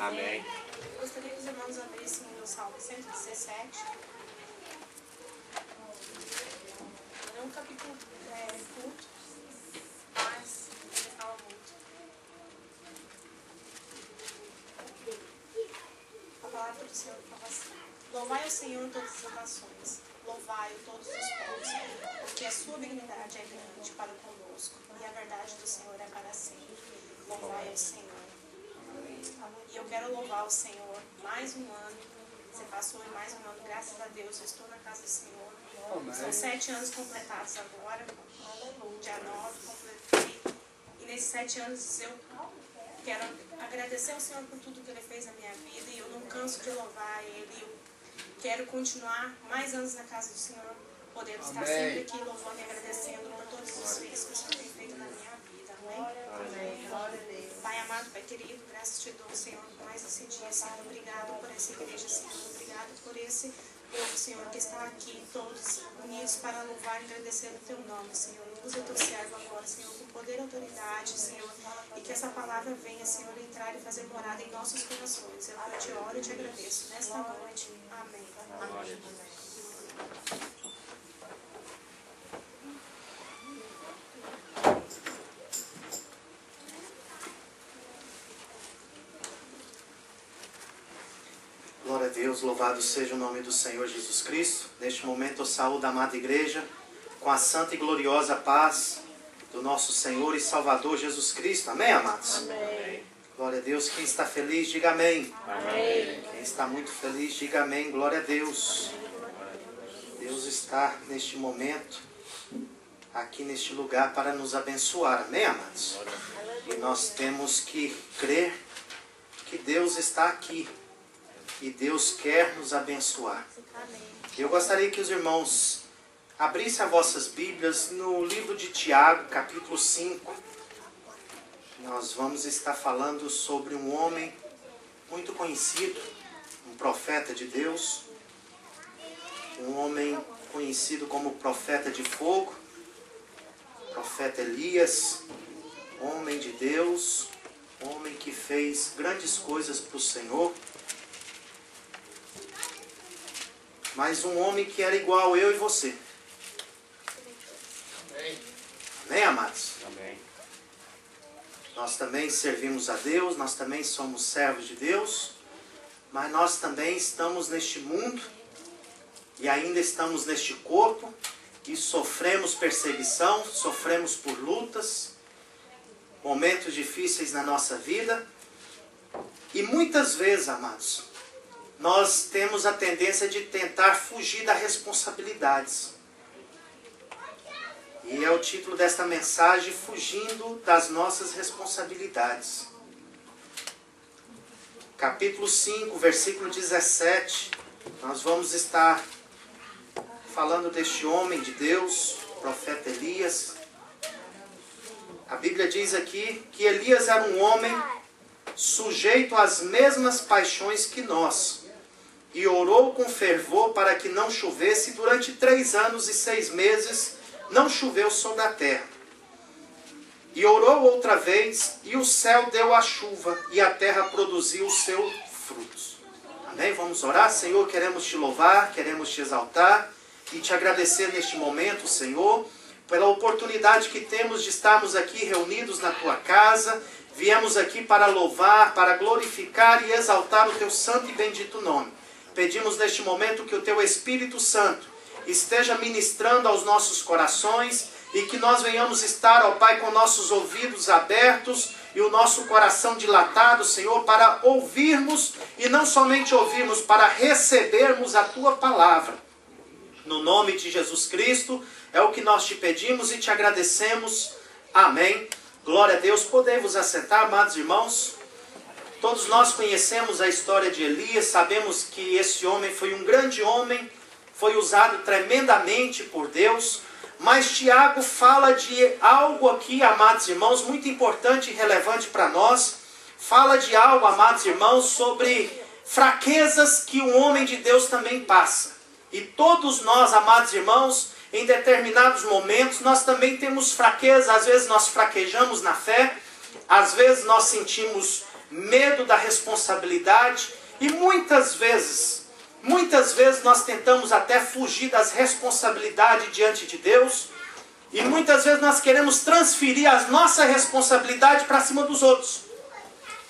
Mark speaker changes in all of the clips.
Speaker 1: Amém.
Speaker 2: Gostaria que os irmãos abrissem no Salmo 117. É um capítulo curto, mas ele fala muito. A palavra do Senhor fala assim: louvai ao Senhor todas as nações, louvai-o todos os povos, porque a sua benignidade é grande para conosco, e a verdade do Senhor é para sempre. Louvai ao Senhor. E eu quero louvar o Senhor mais um ano. Você passou mais um ano, graças a Deus, eu estou na casa do Senhor. São 7 anos completados agora. Dia 9 completei. E nesses 7 anos eu quero agradecer ao Senhor por tudo que Ele fez na minha vida. E eu não canso de louvar Ele. Eu quero continuar mais anos na casa do Senhor, podendo estar sempre aqui louvando e agradecendo por todos os feitos que o Senhor tem feito na minha vida. Amém? Pai amado, Pai querido, graças te dou, Senhor, por mais esse dia, Senhor. Obrigado por essa igreja, Senhor. Obrigado por esse povo, Senhor, que está aqui, todos unidos para louvar e agradecer o teu nome, Senhor. Usa o teu servo agora, Senhor, com poder e autoridade, Senhor. E que essa palavra venha, Senhor, entrar e fazer morada em nossos corações. Eu te oro e te agradeço nesta noite. Amém. Amém.
Speaker 3: Glória a Deus, louvado seja o nome do Senhor Jesus Cristo. Neste momento eu saúdo a amada igreja com a santa e gloriosa paz do nosso Senhor e Salvador Jesus Cristo. Amém, amados?
Speaker 1: Amém.
Speaker 3: Glória a Deus. Quem está feliz, diga amém.
Speaker 1: Amém.
Speaker 3: Quem está muito feliz, diga amém. Glória a Deus. Deus está neste momento, aqui neste lugar, para nos abençoar. Amém, amados? E nós temos que crer que Deus está aqui. E Deus quer nos abençoar. Eu gostaria que os irmãos abrissem as vossas Bíblias no livro de Tiago, capítulo 5. Nós vamos estar falando sobre um homem muito conhecido, um profeta de Deus, um homem conhecido como profeta de fogo, profeta Elias, homem de Deus, homem que fez grandes coisas para o Senhor. Mas um homem que era igual eu e você.
Speaker 1: Amém.
Speaker 3: Amém, amados?
Speaker 1: Amém.
Speaker 3: Nós também servimos a Deus, nós também somos servos de Deus, mas nós também estamos neste mundo e ainda estamos neste corpo e sofremos perseguição, sofremos por lutas, momentos difíceis na nossa vida. E muitas vezes, amados, nós temos a tendência de tentar fugir das responsabilidades. E é o título desta mensagem: fugindo das nossas responsabilidades. Capítulo 5, versículo 17. Nós vamos estar falando deste homem de Deus, profeta Elias. A Bíblia diz aqui que Elias era um homem sujeito às mesmas paixões que nós. E orou com fervor para que não chovesse. Durante 3 anos e 6 meses não choveu sobre a terra. E orou outra vez, e o céu deu a chuva, e a terra produziu os seus frutos. Amém? Vamos orar? Senhor, queremos te louvar, queremos te exaltar e te agradecer neste momento, Senhor, pela oportunidade que temos de estarmos aqui reunidos na tua casa. Viemos aqui para louvar, para glorificar e exaltar o teu santo e bendito nome. Pedimos neste momento que o teu Espírito Santo esteja ministrando aos nossos corações e que nós venhamos estar, ó Pai, com nossos ouvidos abertos e o nosso coração dilatado, Senhor, para ouvirmos e não somente ouvirmos, para recebermos a tua palavra. No nome de Jesus Cristo é o que nós te pedimos e te agradecemos. Amém. Glória a Deus. Podemos assentar, amados irmãos? Todos nós conhecemos a história de Elias, sabemos que esse homem foi um grande homem, foi usado tremendamente por Deus, mas Tiago fala de algo aqui, amados irmãos, muito importante e relevante para nós. Fala de algo, amados irmãos, sobre fraquezas que um homem de Deus também passa. E todos nós, amados irmãos, em determinados momentos, nós também temos fraqueza. Às vezes nós fraquejamos na fé, às vezes nós sentimos medo da responsabilidade e muitas vezes nós tentamos até fugir das responsabilidades diante de Deus e muitas vezes nós queremos transferir a nossa responsabilidade para cima dos outros.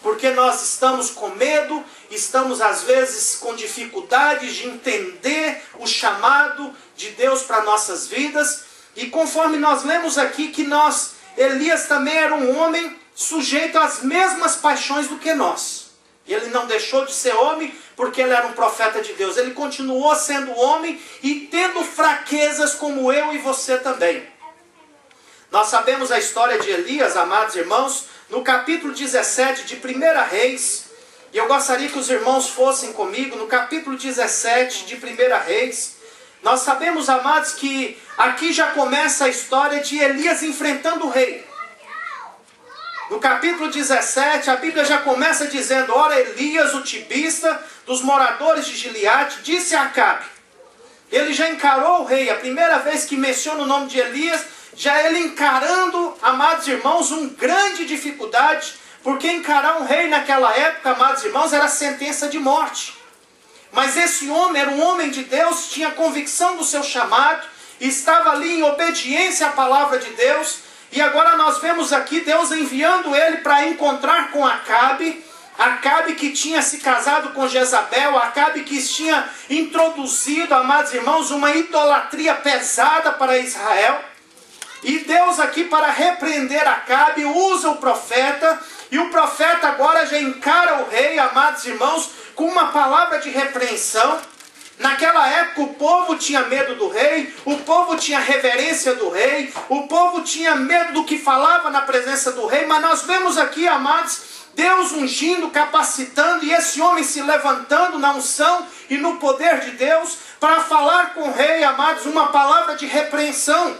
Speaker 3: Porque nós estamos com medo, estamos às vezes com dificuldades de entender o chamado de Deus para nossas vidas. E conforme nós lemos aqui que Elias também era um homem sujeito às mesmas paixões do que nós. Ele não deixou de ser homem porque ele era um profeta de Deus. Ele continuou sendo homem e tendo fraquezas como eu e você também. Nós sabemos a história de Elias, amados irmãos, no capítulo 17 de 1 Reis. E eu gostaria que os irmãos fossem comigo no capítulo 17 de 1 Reis. Nós sabemos, amados, que aqui já começa a história de Elias enfrentando o rei. No capítulo 17, a Bíblia já começa dizendo: ora, Elias, o tibista dos moradores de Gileade, disse a Acabe. Ele já encarou o rei. A primeira vez que menciona o nome de Elias, já ele encarando, amados irmãos, uma grande dificuldade, porque encarar um rei naquela época, amados irmãos, era sentença de morte. Mas esse homem era um homem de Deus, tinha convicção do seu chamado, estava ali em obediência à palavra de Deus, e agora nós vemos aqui Deus enviando ele para encontrar com Acabe, Acabe que tinha se casado com Jezabel, Acabe que tinha introduzido, amados irmãos, uma idolatria pesada para Israel. E Deus aqui, para repreender Acabe, usa o profeta, e o profeta agora já encara o rei, amados irmãos, com uma palavra de repreensão. Naquela época o povo tinha medo do rei, o povo tinha reverência do rei, o povo tinha medo do que falava na presença do rei, mas nós vemos aqui, amados, Deus ungindo, capacitando, e esse homem se levantando na unção e no poder de Deus, para falar com o rei, amados, uma palavra de repreensão.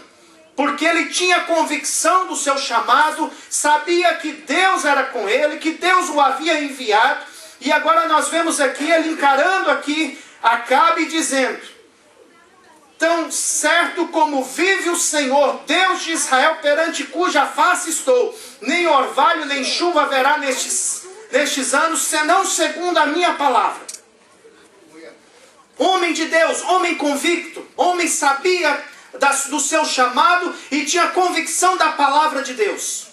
Speaker 3: Porque ele tinha convicção do seu chamado, sabia que Deus era com ele, que Deus o havia enviado. E agora nós vemos aqui ele encarando aqui Acabe dizendo: tão certo como vive o Senhor, Deus de Israel, perante cuja face estou, nem orvalho nem chuva haverá nestes anos, senão segundo a minha palavra. Homem de Deus, homem convicto, homem sabia do seu chamado e tinha convicção da palavra de Deus.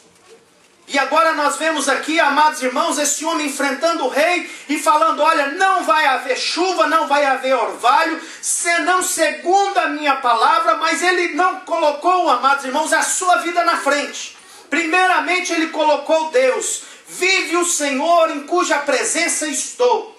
Speaker 3: E agora nós vemos aqui, amados irmãos, esse homem enfrentando o rei e falando: olha, não vai haver chuva, não vai haver orvalho, senão segundo a minha palavra. Mas ele não colocou, amados irmãos, a sua vida na frente. Primeiramente ele colocou Deus. Vive o Senhor em cuja presença estou.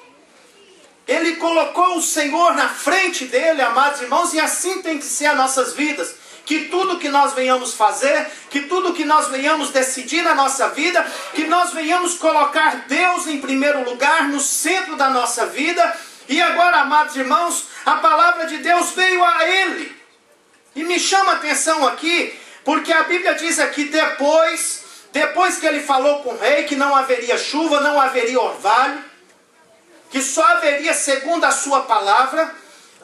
Speaker 3: Ele colocou o Senhor na frente dele, amados irmãos, e assim tem que ser as nossas vidas. Que tudo que nós venhamos fazer, que tudo que nós venhamos decidir na nossa vida, que nós venhamos colocar Deus em primeiro lugar, no centro da nossa vida. E agora, amados irmãos, a palavra de Deus veio a ele. E me chama a atenção aqui, porque a Bíblia diz aqui, depois que ele falou com o rei, que não haveria chuva, não haveria orvalho, que só haveria segundo a sua palavra,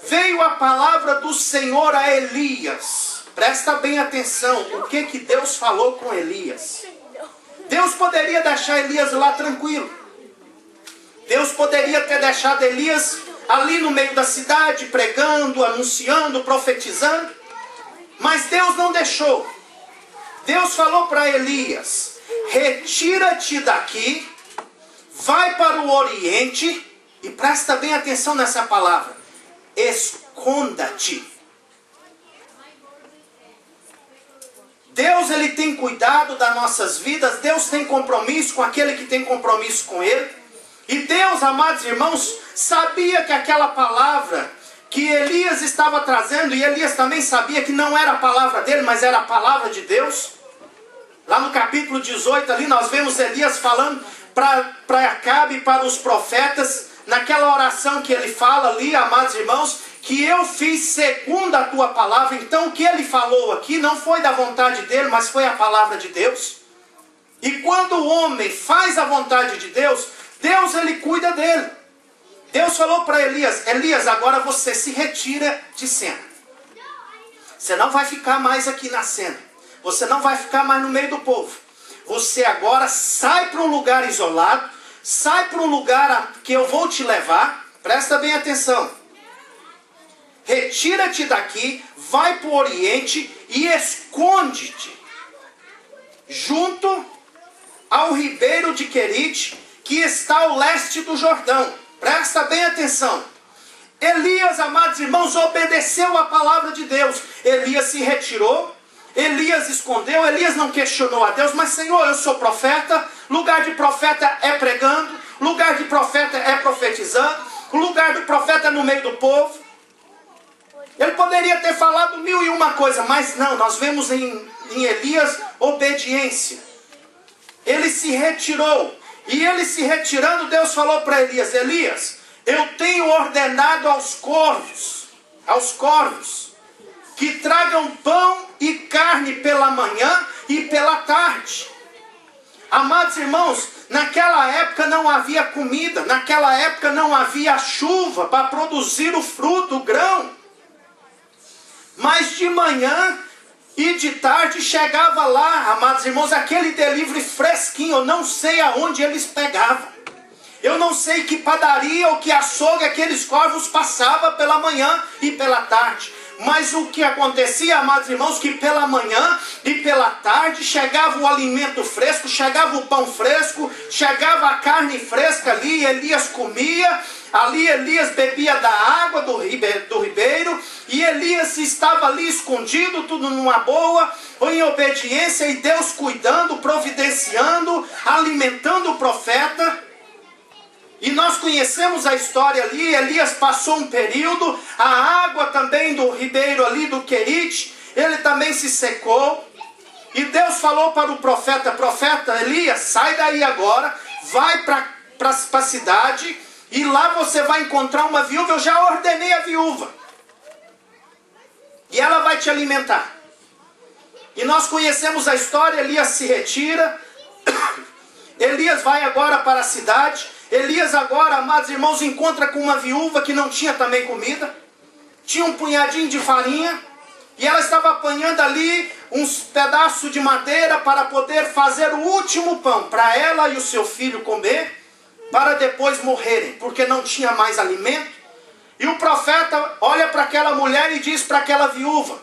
Speaker 3: veio a palavra do Senhor a Elias. Presta bem atenção, o que Deus falou com Elias. Deus poderia deixar Elias lá tranquilo. Deus poderia ter deixado Elias ali no meio da cidade, pregando, anunciando, profetizando. Mas Deus não deixou. Deus falou para Elias: retira-te daqui, vai para o Oriente, e presta bem atenção nessa palavra, esconda-te. Deus, ele tem cuidado das nossas vidas, Deus tem compromisso com aquele que tem compromisso com ele. E Deus, amados irmãos, sabia que aquela palavra que Elias estava trazendo, e Elias também sabia que não era a palavra dele, mas era a palavra de Deus. Lá no capítulo 18, ali nós vemos Elias falando para Acabe e para os profetas, naquela oração que ele fala ali, amados irmãos, que eu fiz segundo a tua palavra. Então o que ele falou aqui não foi da vontade dele, mas foi a palavra de Deus. E quando o homem faz a vontade de Deus, Deus, ele cuida dele. Deus falou para Elias: Elias, agora você se retira de cena. Você não vai ficar mais aqui na cena. Você não vai ficar mais no meio do povo. Você agora sai para um lugar isolado, sai para um lugar que eu vou te levar, presta bem atenção. Retira-te daqui, vai para o Oriente e esconde-te junto ao ribeiro de Querite, que está ao leste do Jordão. Presta bem atenção. Elias, amados irmãos, obedeceu a palavra de Deus. Elias se retirou, Elias escondeu, Elias não questionou a Deus, mas Senhor, eu sou profeta, lugar de profeta é pregando, lugar de profeta é profetizando, o lugar do profeta é no meio do povo. Ele poderia ter falado 1001 coisa, mas não, nós vemos em Elias obediência. Ele se retirou, e ele se retirando, Deus falou para Elias: Elias, eu tenho ordenado aos corvos, que tragam pão e carne pela manhã e pela tarde. Amados irmãos, naquela época não havia comida, naquela época não havia chuva para produzir o fruto, o grão. Mas de manhã e de tarde chegava lá, amados irmãos, aquele delivery fresquinho. Eu não sei aonde eles pegavam. Eu não sei que padaria ou que açougue aqueles corvos passavam pela manhã e pela tarde. Mas o que acontecia, amados irmãos, que pela manhã e pela tarde chegava o alimento fresco, chegava o pão fresco, chegava a carne fresca ali, Elias comia, ali Elias bebia da água do ribeiro, e Elias estava ali escondido, tudo numa boa, em obediência, e Deus cuidando, providenciando, alimentando o profeta. E nós conhecemos a história ali. Elias passou um período, a água também do ribeiro ali do Querite, ele também se secou. E Deus falou para o profeta: profeta Elias, sai daí agora, vai para a cidade, e lá você vai encontrar uma viúva, eu já ordenei a viúva, e ela vai te alimentar. E nós conhecemos a história. Elias se retira, Elias vai agora para a cidade. Elias agora, amados irmãos, encontra com uma viúva que não tinha também comida. Tinha um punhadinho de farinha, e ela estava apanhando ali uns pedaços de madeira para poder fazer o último pão para ela e o seu filho comer, para depois morrerem, porque não tinha mais alimento. E o profeta olha para aquela mulher e diz para aquela viúva,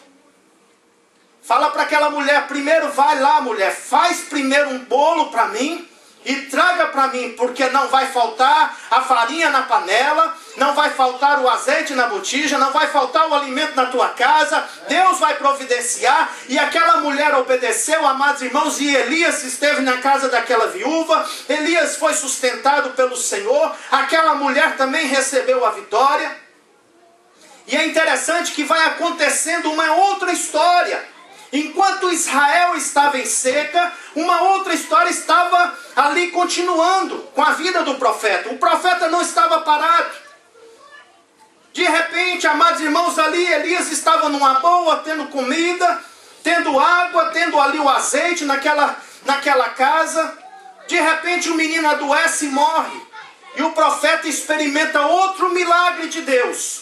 Speaker 3: fala para aquela mulher: primeiro vai lá, mulher, faz primeiro um bolo para mim e traga para mim, porque não vai faltar a farinha na panela, não vai faltar o azeite na botija, não vai faltar o alimento na tua casa, Deus vai providenciar. E aquela mulher obedeceu, amados irmãos, e Elias esteve na casa daquela viúva. Elias foi sustentado pelo Senhor, aquela mulher também recebeu a vitória. E é interessante que vai acontecendo uma outra história. Enquanto Israel estava em seca, uma outra história estava ali continuando com a vida do profeta. O profeta não estava parado. De repente, amados irmãos, ali Elias estava numa boa, tendo comida, tendo água, tendo ali o azeite naquela casa. De repente o menino adoece e morre. E o profeta experimenta outro milagre de Deus.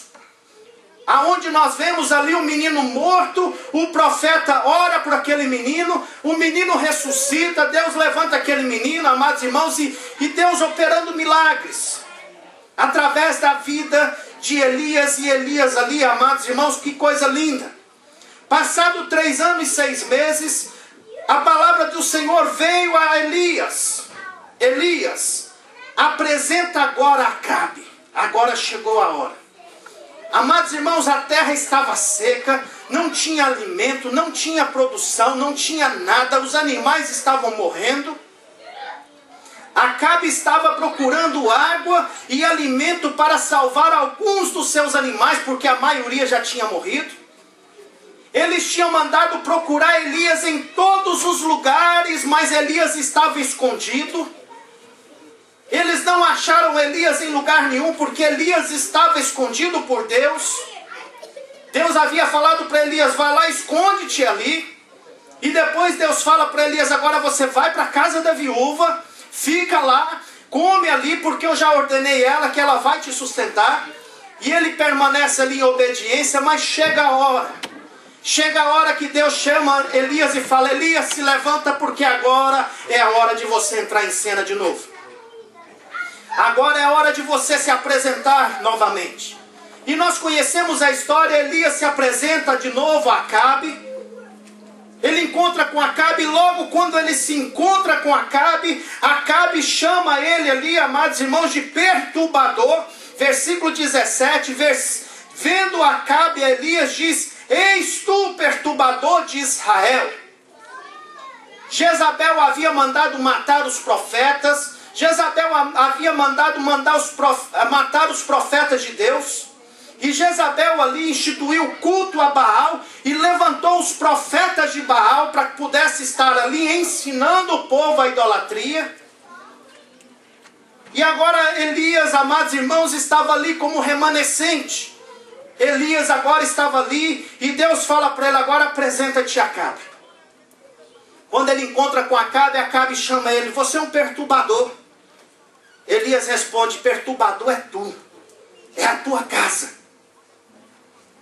Speaker 3: Aonde nós vemos ali um menino morto, o profeta ora por aquele menino, o menino ressuscita, Deus levanta aquele menino, amados irmãos, e Deus operando milagres, através da vida de Elias. E Elias ali, amados irmãos, que coisa linda. Passado 3 anos e 6 meses, a palavra do Senhor veio a Elias: Elias, apresenta agora a Acabe, agora chegou a hora. Amados irmãos, a terra estava seca, não tinha alimento, não tinha produção, não tinha nada, os animais estavam morrendo. Acabe estava procurando água e alimento para salvar alguns dos seus animais, porque a maioria já tinha morrido. Eles tinham mandado procurar Elias em todos os lugares, mas Elias estava escondido. Eles não acharam Elias em lugar nenhum, porque Elias estava escondido por Deus. Deus havia falado para Elias: vai lá, esconde-te ali. E depois Deus fala para Elias: agora você vai para a casa da viúva, fica lá, come ali, porque eu já ordenei ela que ela vai te sustentar. E ele permanece ali em obediência, mas chega a hora. Chega a hora que Deus chama Elias e fala: Elias, se levanta, porque agora é a hora de você entrar em cena de novo. Agora é hora de você se apresentar novamente. E nós conhecemos a história. Elias se apresenta de novo a Acabe. Ele encontra com Acabe, e logo quando ele se encontra com Acabe, Acabe chama ele ali, amados irmãos, de perturbador. Versículo 17, vendo Acabe, Elias diz: eis tu, perturbador de Israel. Jezabel havia mandado matar os profetas. Jezabel havia mandado matar os profetas de Deus. E Jezabel ali instituiu o culto a Baal e levantou os profetas de Baal para que pudesse estar ali ensinando o povo a idolatria. E agora Elias, amados irmãos, estava ali como remanescente. Elias agora estava ali e Deus fala para ele: agora apresenta-te a Acabe. Quando ele encontra com Acabe, Acabe chama ele: você é um perturbador. Elias responde: perturbador é tu, é a tua casa.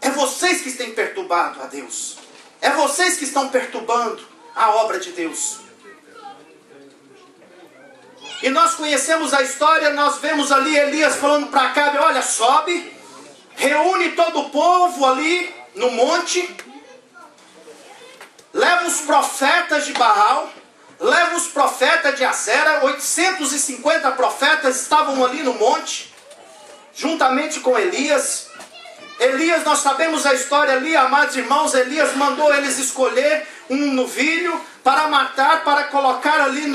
Speaker 3: É vocês que têm perturbado a Deus. É vocês que estão perturbando a obra de Deus. E nós conhecemos a história. Nós vemos ali Elias falando para Acabe: olha, sobe, reúne todo o povo ali no monte, leva os profetas de Baal, leva os profetas de Acera. 850 profetas estavam ali no monte, juntamente com Elias. Elias, nós sabemos a história ali, amados irmãos. Elias mandou eles escolher um novilho para matar, para colocar ali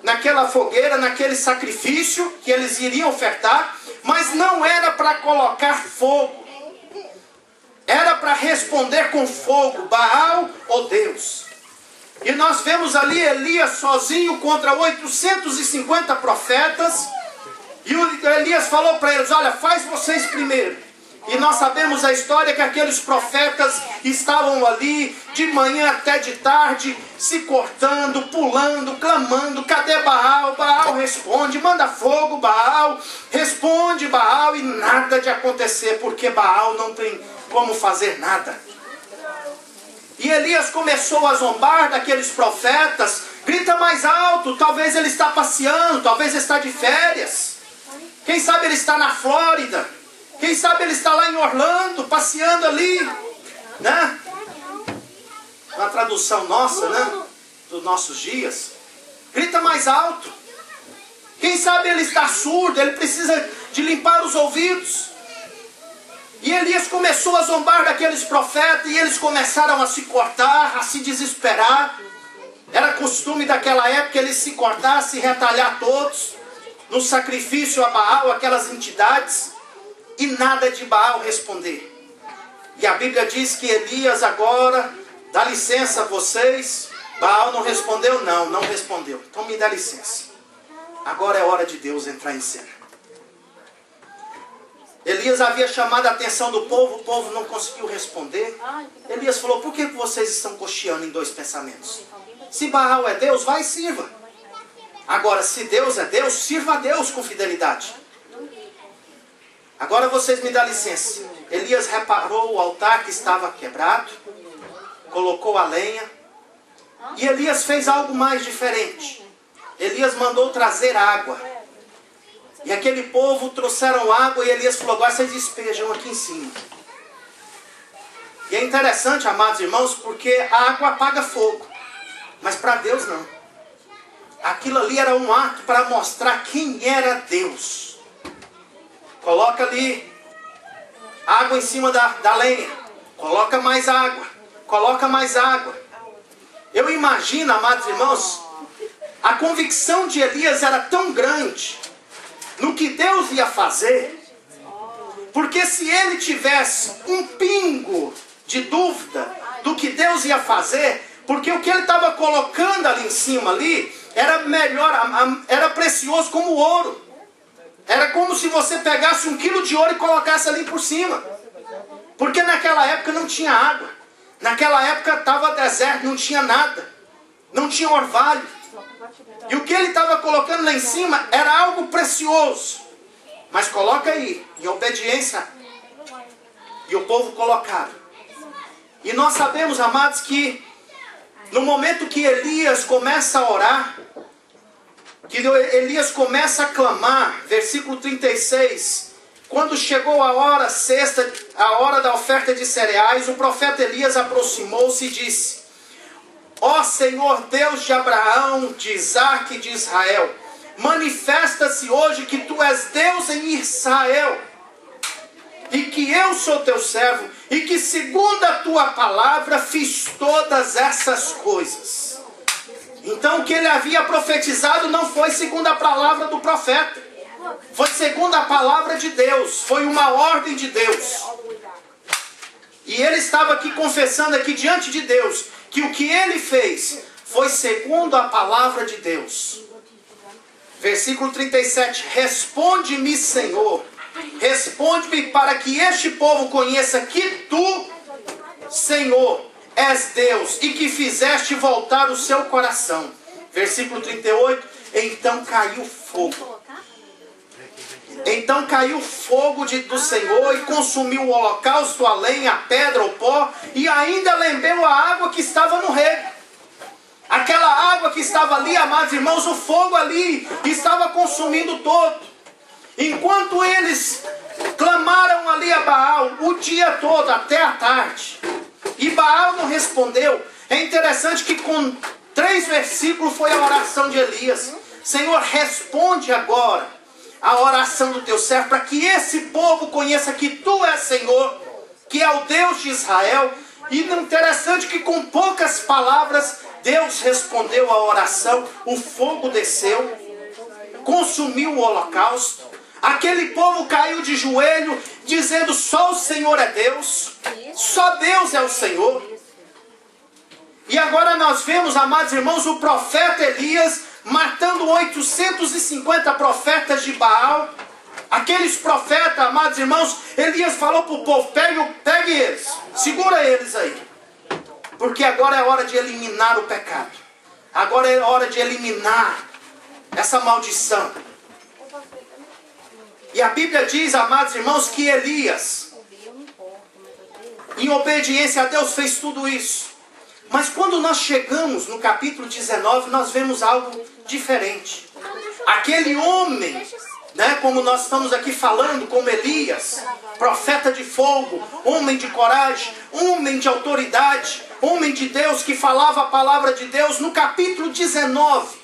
Speaker 3: naquela fogueira, naquele sacrifício que eles iriam ofertar. Mas não era para colocar fogo, era para responder com fogo: Baal ou Deus. E nós vemos ali Elias sozinho contra 850 profetas. E Elias falou para eles: olha, faz vocês primeiro. E nós sabemos a história que aqueles profetas estavam ali de manhã até de tarde, se cortando, pulando, clamando: cadê Baal? Baal responde: manda fogo, Baal. Responde, Baal. E nada de acontecer, porque Baal não tem como fazer nada. E Elias começou a zombar daqueles profetas: grita mais alto, talvez ele está passeando, talvez ele está de férias. Quem sabe ele está na Flórida. Quem sabe ele está lá em Orlando, passeando ali, né? Na tradução nossa, né? Dos nossos dias. Grita mais alto. Quem sabe ele está surdo, ele precisa de limpar os ouvidos. E Elias começou a zombar daqueles profetas, e eles começaram a se cortar, a se desesperar. Era costume daquela época eles se cortar, se retalhar todos, no sacrifício a Baal, aquelas entidades. E nada de Baal responder. E a Bíblia diz que Elias agora: dá licença a vocês. Baal não respondeu? Não respondeu. Então me dá licença. Agora é hora de Deus entrar em cena. Elias havia chamado a atenção do povo, o povo não conseguiu responder. Elias falou: por que vocês estão cocheando em dois pensamentos? Se Baal é Deus, vai e sirva. Agora, se Deus é Deus, sirva a Deus com fidelidade. Agora vocês me dão licença. Elias reparou o altar que estava quebrado, colocou a lenha. E Elias fez algo mais diferente. Elias mandou trazer água. E aquele povo trouxeram água, e Elias falou: agora vocês despejam aqui em cima. E é interessante, amados irmãos, porque a água apaga fogo. Mas para Deus não. Aquilo ali era um ato para mostrar quem era Deus. Coloca ali água em cima da lenha. Coloca mais água. Coloca mais água. Eu imagino, amados irmãos, a convicção de Elias era tão grande no que Deus ia fazer. Porque se ele tivesse um pingo de dúvida do que Deus ia fazer, porque o que ele estava colocando ali em cima ali era melhor, era precioso como ouro. Era como se você pegasse 1 quilo de ouro e colocasse ali por cima. Porque naquela época não tinha água. Naquela época estava deserto, não tinha nada. Não tinha orvalho. E o que ele estava colocando lá em cima era algo precioso. Mas coloca aí, em obediência. E o povo colocaram. E nós sabemos, amados, que no momento que Elias começa a orar, que Elias começa a clamar, versículo 36, quando chegou a hora sexta, a hora da oferta de cereais, o profeta Elias aproximou-se e disse: ó Senhor Deus de Abraão, de Isaque e de Israel, manifesta-se hoje que tu és Deus em Israel, e que eu sou teu servo, e que segundo a tua palavra fiz todas essas coisas. Então o que ele havia profetizado não foi segundo a palavra do profeta, foi segundo a palavra de Deus, foi uma ordem de Deus. E ele estava aqui confessando aqui diante de Deus, que o que ele fez foi segundo a palavra de Deus. Versículo 37, responde-me, Senhor, responde-me para que este povo conheça que tu, Senhor, és Deus e que fizeste voltar o seu coração. Versículo 38, então caiu fogo. Então caiu fogo do Senhor e consumiu o holocausto, a lenha, a pedra, o pó, e ainda lambeu a água que estava no rego. Aquela água que estava ali, amados irmãos, o fogo ali estava consumindo todo. Enquanto eles clamaram ali a Baal o dia todo, até a tarde, e Baal não respondeu. É interessante que com 3 versículos foi a oração de Elias. Senhor, responde agora a oração do teu servo, para que esse povo conheça que tu és Senhor, que é o Deus de Israel. E interessante que com poucas palavras Deus respondeu a oração. O fogo desceu, consumiu o holocausto. Aquele povo caiu de joelho, dizendo: só o Senhor é Deus, só Deus é o Senhor. E agora nós vemos, amados irmãos, o profeta Elias matando 850 profetas de Baal. Aqueles profetas, amados irmãos, Elias falou para o povo: pegue eles, segura eles aí, porque agora é hora de eliminar o pecado, agora é hora de eliminar essa maldição. E a Bíblia diz, amados irmãos, que Elias, em obediência a Deus, fez tudo isso. Mas quando nós chegamos no capítulo 19, nós vemos algo diferente. Aquele homem, né, como nós estamos aqui falando, como Elias, profeta de fogo, homem de coragem, homem de autoridade, homem de Deus que falava a palavra de Deus, no capítulo 19,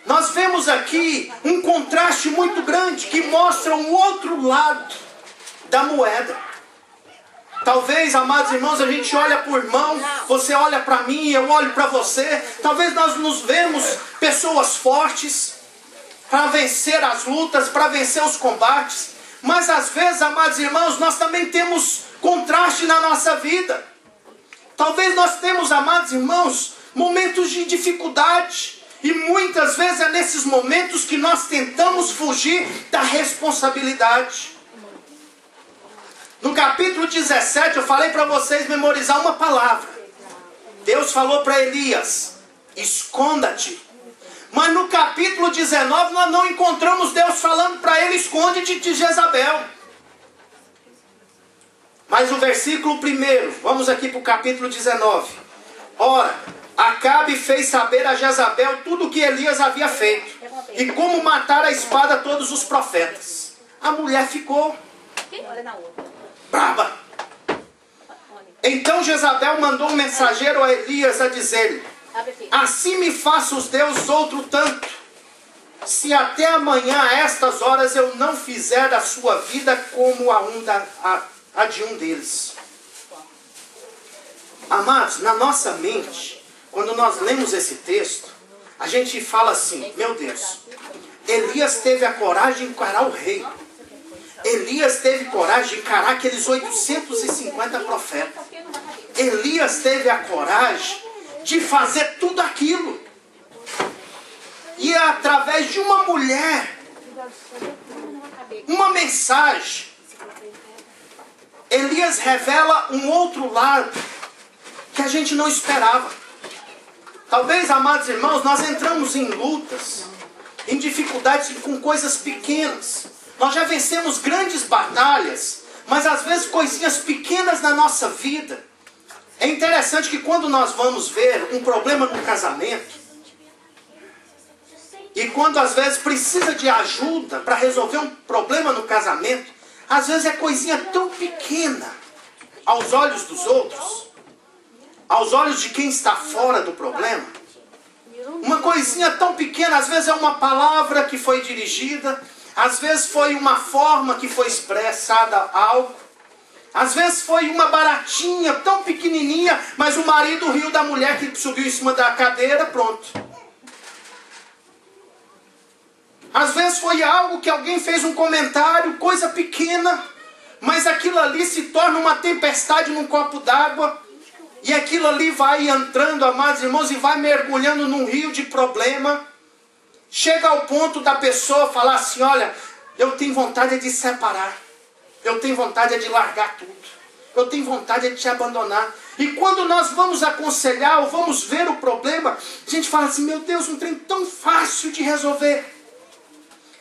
Speaker 3: nós vemos aqui um contraste muito grande que mostra um outro lado da moeda. Talvez, amados irmãos, a gente olha para o irmão, você olha para mim, eu olho para você. Talvez nós nos vemos pessoas fortes para vencer as lutas, para vencer os combates. Mas às vezes, amados irmãos, nós também temos contraste na nossa vida. Talvez nós temos, amados irmãos, momentos de dificuldade. E muitas vezes é nesses momentos que nós tentamos fugir da responsabilidade. No capítulo 17 eu falei para vocês memorizar uma palavra. Deus falou para Elias: esconda-te. Mas no capítulo 19 nós não encontramos Deus falando para ele: esconde-te de Jezabel. Mas o versículo 1, vamos aqui para o capítulo 19. Ora, Acabe fez saber a Jezabel tudo o que Elias havia feito, e como matar a espada todos os profetas. A mulher ficou brava. Então Jezabel mandou um mensageiro a Elias a dizer-lhe: assim me faça os deuses outro tanto, se até amanhã a estas horas eu não fizer da sua vida como a de um deles. Amados, na nossa mente, quando nós lemos esse texto, a gente fala assim: meu Deus, Elias teve a coragem de encarar o rei. Elias teve coragem de encarar aqueles 850 profetas. Elias teve a coragem de fazer tudo aquilo. E através de uma mulher, uma mensagem, Elias revela um outro lado que a gente não esperava. Talvez, amados irmãos, nós entramos em lutas, em dificuldades com coisas pequenas. Nós já vencemos grandes batalhas, mas às vezes coisinhas pequenas na nossa vida. É interessante que quando nós vamos ver um problema no casamento, e quando às vezes precisa de ajuda para resolver um problema no casamento, às vezes é coisinha tão pequena aos olhos dos outros, aos olhos de quem está fora do problema. Uma coisinha tão pequena, às vezes é uma palavra que foi dirigida, às vezes foi uma forma que foi expressada algo, às vezes foi uma baratinha tão pequenininha, mas o marido riu da mulher que subiu em cima da cadeira, pronto. Às vezes foi algo que alguém fez um comentário, coisa pequena, mas aquilo ali se torna uma tempestade num copo d'água, e aquilo ali vai entrando, amados irmãos, e vai mergulhando num rio de problema. Chega ao ponto da pessoa falar assim, olha, eu tenho vontade de separar, eu tenho vontade de largar tudo, eu tenho vontade de te abandonar. E quando nós vamos aconselhar ou vamos ver o problema, a gente fala assim, meu Deus, um trem tão fácil de resolver.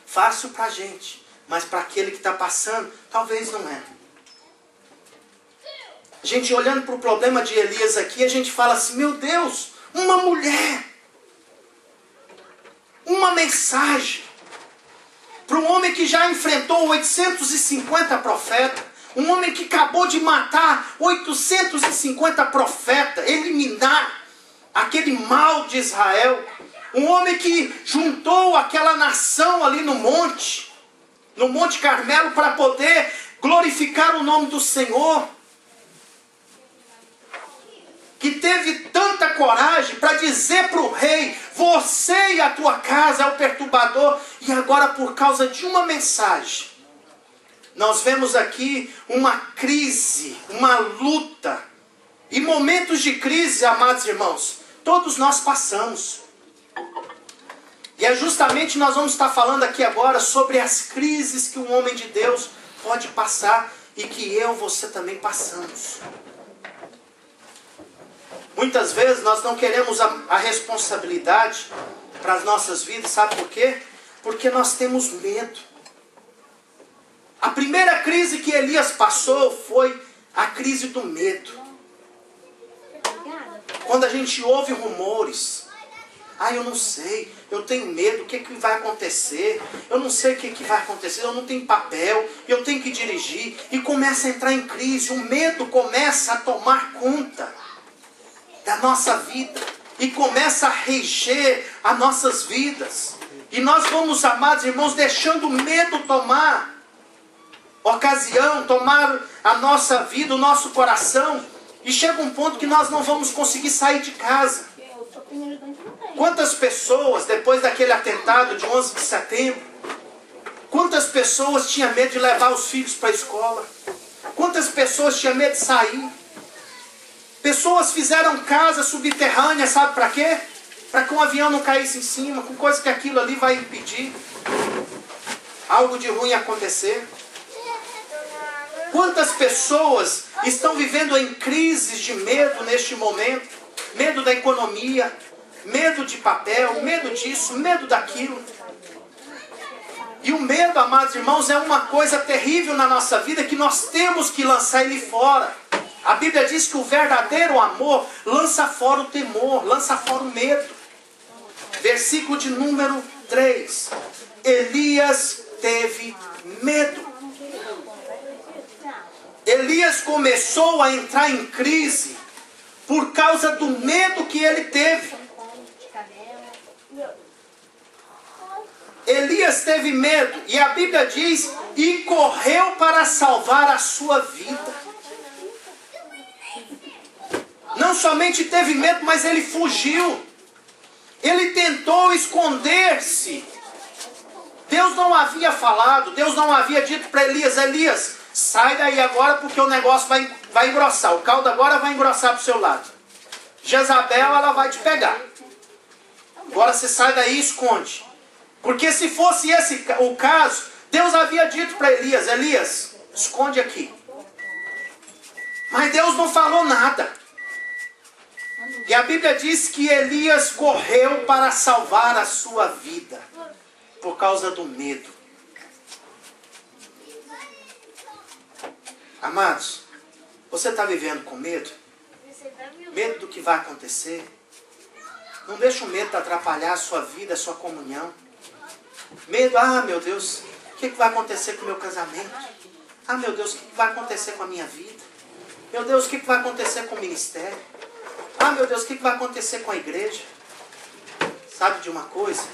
Speaker 3: Fácil para a gente, mas para aquele que está passando, talvez não é. A gente olhando para o problema de Elias aqui, a gente fala assim, meu Deus, uma mulher, uma mensagem, para um homem que já enfrentou 850 profetas, um homem que acabou de matar 850 profetas, eliminar aquele mal de Israel, um homem que juntou aquela nação ali no Monte Carmelo, para poder glorificar o nome do Senhor, que teve tanta coragem para dizer para o rei, você e a tua casa é o perturbador, e agora por causa de uma mensagem, nós vemos aqui uma crise, uma luta, e momentos de crise, amados irmãos, todos nós passamos. E é justamente nós vamos estar falando aqui agora sobre as crises que um homem de Deus pode passar e que eu e você também passamos. Muitas vezes nós não queremos a responsabilidade para as nossas vidas, sabe por quê? Porque nós temos medo. A primeira crise que Elias passou foi a crise do medo. Quando a gente ouve rumores, eu não sei, eu tenho medo, o que vai acontecer? Eu não sei o que vai acontecer, eu não tenho papel, eu tenho que dirigir. E começa a entrar em crise, o medo começa a tomar conta da nossa vida. E começa a reger as nossas vidas. E nós vamos, amados irmãos, deixando o medo tomar ocasião, tomar a nossa vida, o nosso coração. E chega um ponto que nós não vamos conseguir sair de casa. Quantas pessoas, depois daquele atentado de 11 de setembro, quantas pessoas tinham medo de levar os filhos para a escola? Quantas pessoas tinham medo de sair? Pessoas fizeram casa subterrânea, sabe para quê? Para que um avião não caísse em cima, com coisa que aquilo ali vai impedir algo de ruim acontecer. Quantas pessoas estão vivendo em crises de medo neste momento? Medo da economia, medo de papel, medo disso, medo daquilo. E o medo, amados irmãos, é uma coisa terrível na nossa vida que nós temos que lançar ele fora. A Bíblia diz que o verdadeiro amor lança fora o temor, lança fora o medo. Versículo de número 3. Elias teve medo. Elias começou a entrar em crise por causa do medo que ele teve. Elias teve medo, e a Bíblia diz, e correu para salvar a sua vida. Não somente teve medo, mas ele fugiu. Ele tentou esconder-se. Deus não havia falado, Deus não havia dito para Elias, Elias, sai daí agora porque o negócio vai engrossar. O caldo agora vai engrossar para o seu lado. Jezabel, ela vai te pegar. Agora você sai daí e esconde. Porque se fosse esse o caso, Deus havia dito para Elias, Elias, esconde aqui. Mas Deus não falou nada. E a Bíblia diz que Elias correu para salvar a sua vida. Por causa do medo. Amados, você está vivendo com medo? Medo do que vai acontecer? Não deixa o medo atrapalhar a sua vida, a sua comunhão. Medo, ah, meu Deus, o que vai acontecer com o meu casamento? Ah, meu Deus, o que vai acontecer com a minha vida? Meu Deus, o que vai acontecer com o ministério? Ah, meu Deus, o que vai acontecer com a igreja? Sabe de uma coisa?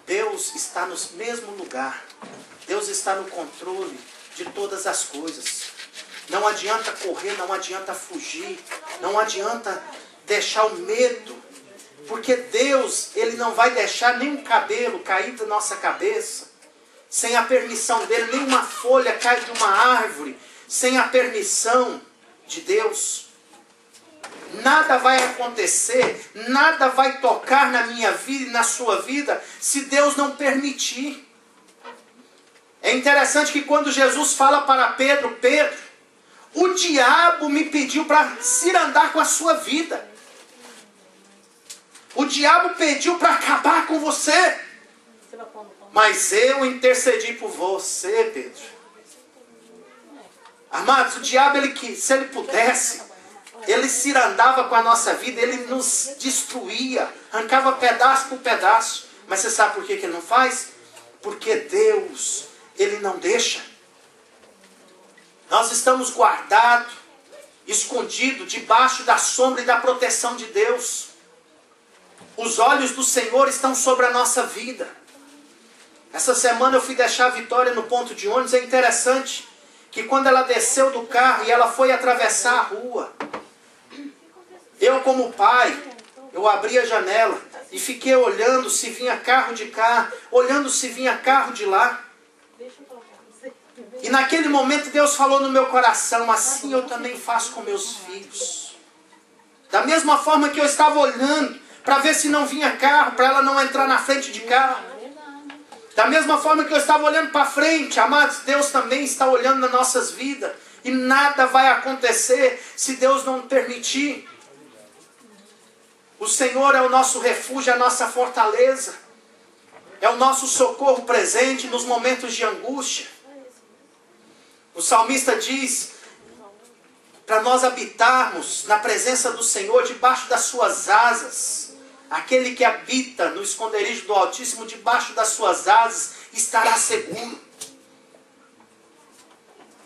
Speaker 3: Deus está no mesmo lugar. Deus está no controle de todas as coisas. Não adianta correr, não adianta fugir, não adianta deixar o medo, porque Deus, Ele não vai deixar nenhum cabelo cair da nossa cabeça, sem a permissão dEle, nenhuma folha cai de uma árvore, sem a permissão de Deus. Nada vai acontecer, nada vai tocar na minha vida e na sua vida, se Deus não permitir. É interessante que quando Jesus fala para Pedro, Pedro, o diabo me pediu para cirandar com a sua vida. O diabo pediu para acabar com você. Mas eu intercedi por você, Pedro. Amados, o diabo, se ele pudesse, ele cirandava com a nossa vida, ele nos destruía, arrancava pedaço por pedaço. Mas você sabe por que ele não faz? Porque Deus, Ele não deixa. Nós estamos guardados, escondidos, debaixo da sombra e da proteção de Deus. Os olhos do Senhor estão sobre a nossa vida. Essa semana eu fui deixar a Vitória no ponto de ônibus. É interessante que quando ela desceu do carro e ela foi atravessar a rua, eu como pai, eu abri a janela e fiquei olhando se vinha carro de cá, olhando se vinha carro de lá. E naquele momento Deus falou no meu coração, assim eu também faço com meus filhos. Da mesma forma que eu estava olhando para ver se não vinha carro, para ela não entrar na frente de carro. Da mesma forma que eu estava olhando para frente, amados, Deus também está olhando nas nossas vidas. E nada vai acontecer se Deus não permitir. O Senhor é o nosso refúgio, a nossa fortaleza. É o nosso socorro presente nos momentos de angústia. O salmista diz para nós habitarmos na presença do Senhor, debaixo das suas asas. Aquele que habita no esconderijo do Altíssimo, debaixo das suas asas, estará seguro.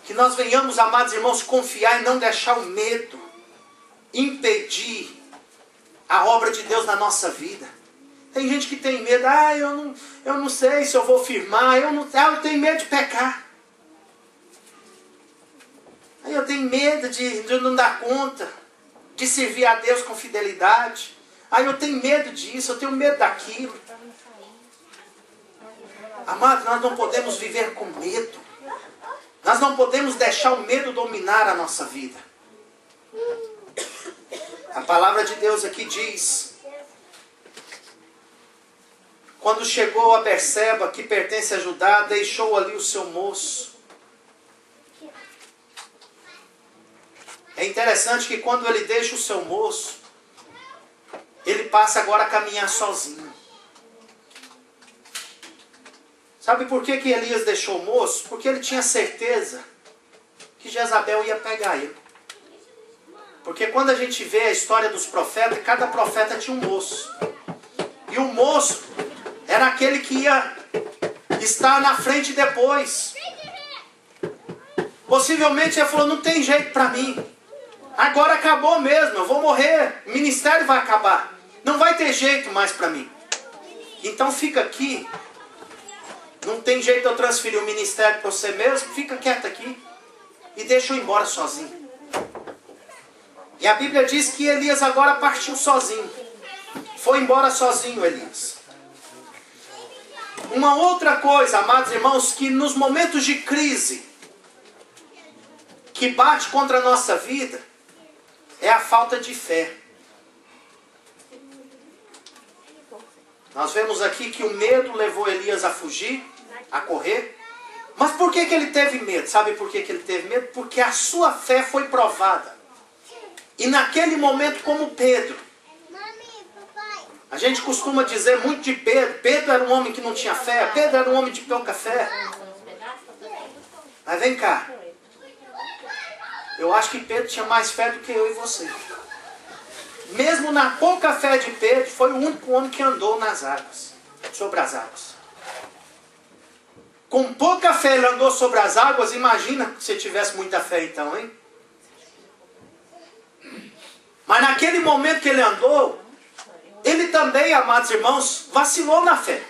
Speaker 3: Que nós venhamos, amados irmãos, confiar e não deixar o medo impedir a obra de Deus na nossa vida. Tem gente que tem medo, eu não sei se eu vou firmar, eu tenho medo de pecar. Eu tenho medo de não dar conta, de servir a Deus com fidelidade. Eu tenho medo disso, eu tenho medo daquilo. Amados, nós não podemos viver com medo. Nós não podemos deixar o medo dominar a nossa vida. A palavra de Deus aqui diz: quando chegou a Berseba, que pertence a Judá, deixou ali o seu moço. É interessante que quando ele deixa o seu moço, ele passa agora a caminhar sozinho. Sabe por que Elias deixou o moço? Porque ele tinha certeza que Jezabel ia pegar ele. Porque quando a gente vê a história dos profetas, cada profeta tinha um moço. E o moço era aquele que ia estar na frente depois. Possivelmente ele falou, não tem jeito para mim. Agora acabou mesmo, eu vou morrer, o ministério vai acabar. Não vai ter jeito mais para mim. Então fica aqui. Não tem jeito de eu transferir o ministério para você mesmo. Fica quieto aqui. E deixa eu ir embora sozinho. E a Bíblia diz que Elias agora partiu sozinho. Foi embora sozinho, Elias. Uma outra coisa, amados irmãos, que nos momentos de crise, que bate contra a nossa vida, é a falta de fé. Nós vemos aqui que o medo levou Elias a fugir, a correr. Mas por que ele teve medo? Sabe por que ele teve medo? Porque a sua fé foi provada. E naquele momento, como Pedro, a gente costuma dizer muito de Pedro. Pedro era um homem que não tinha fé. Pedro era um homem de pouca fé. Mas vem cá. Eu acho que Pedro tinha mais fé do que eu e você. Mesmo na pouca fé de Pedro, foi o único homem que andou nas águas, sobre as águas. Com pouca fé ele andou sobre as águas. Imagina se tivesse muita fé então, hein? Mas naquele momento que ele andou, ele também, amados irmãos, vacilou na fé.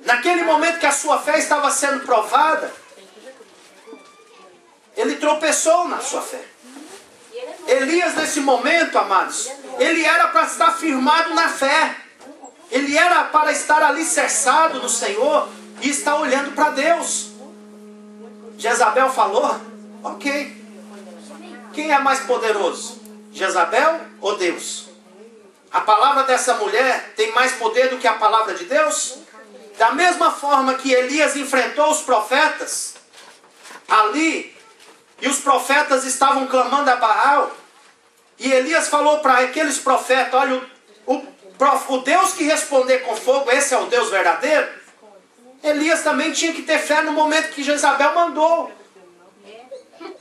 Speaker 3: Naquele momento que a sua fé estava sendo provada, ele tropeçou na sua fé. Elias, nesse momento, amados, ele era para estar firmado na fé. Ele era para estar alicerçado no Senhor e estar olhando para Deus. Jezabel falou, ok. Quem é mais poderoso? Jezabel ou Deus? A palavra dessa mulher tem mais poder do que a palavra de Deus? Da mesma forma que Elias enfrentou os profetas ali, e os profetas estavam clamando a Baal, e Elias falou para aqueles profetas, olha, o Deus que responder com fogo, esse é o Deus verdadeiro. Elias também tinha que ter fé no momento que Jezabel mandou.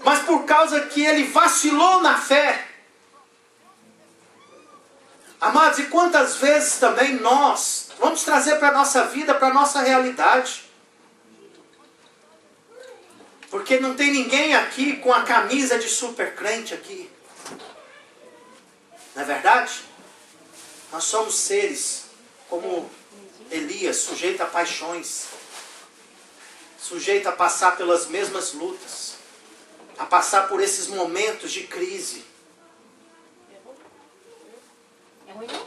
Speaker 3: Mas por causa que ele vacilou na fé. Amados, e quantas vezes também nós vamos trazer para a nossa vida, para a nossa realidade. Porque não tem ninguém aqui com a camisa de super crente aqui. Não é verdade? Nós somos seres como Elias, sujeito a paixões. Sujeito a passar pelas mesmas lutas. A passar por esses momentos de crise.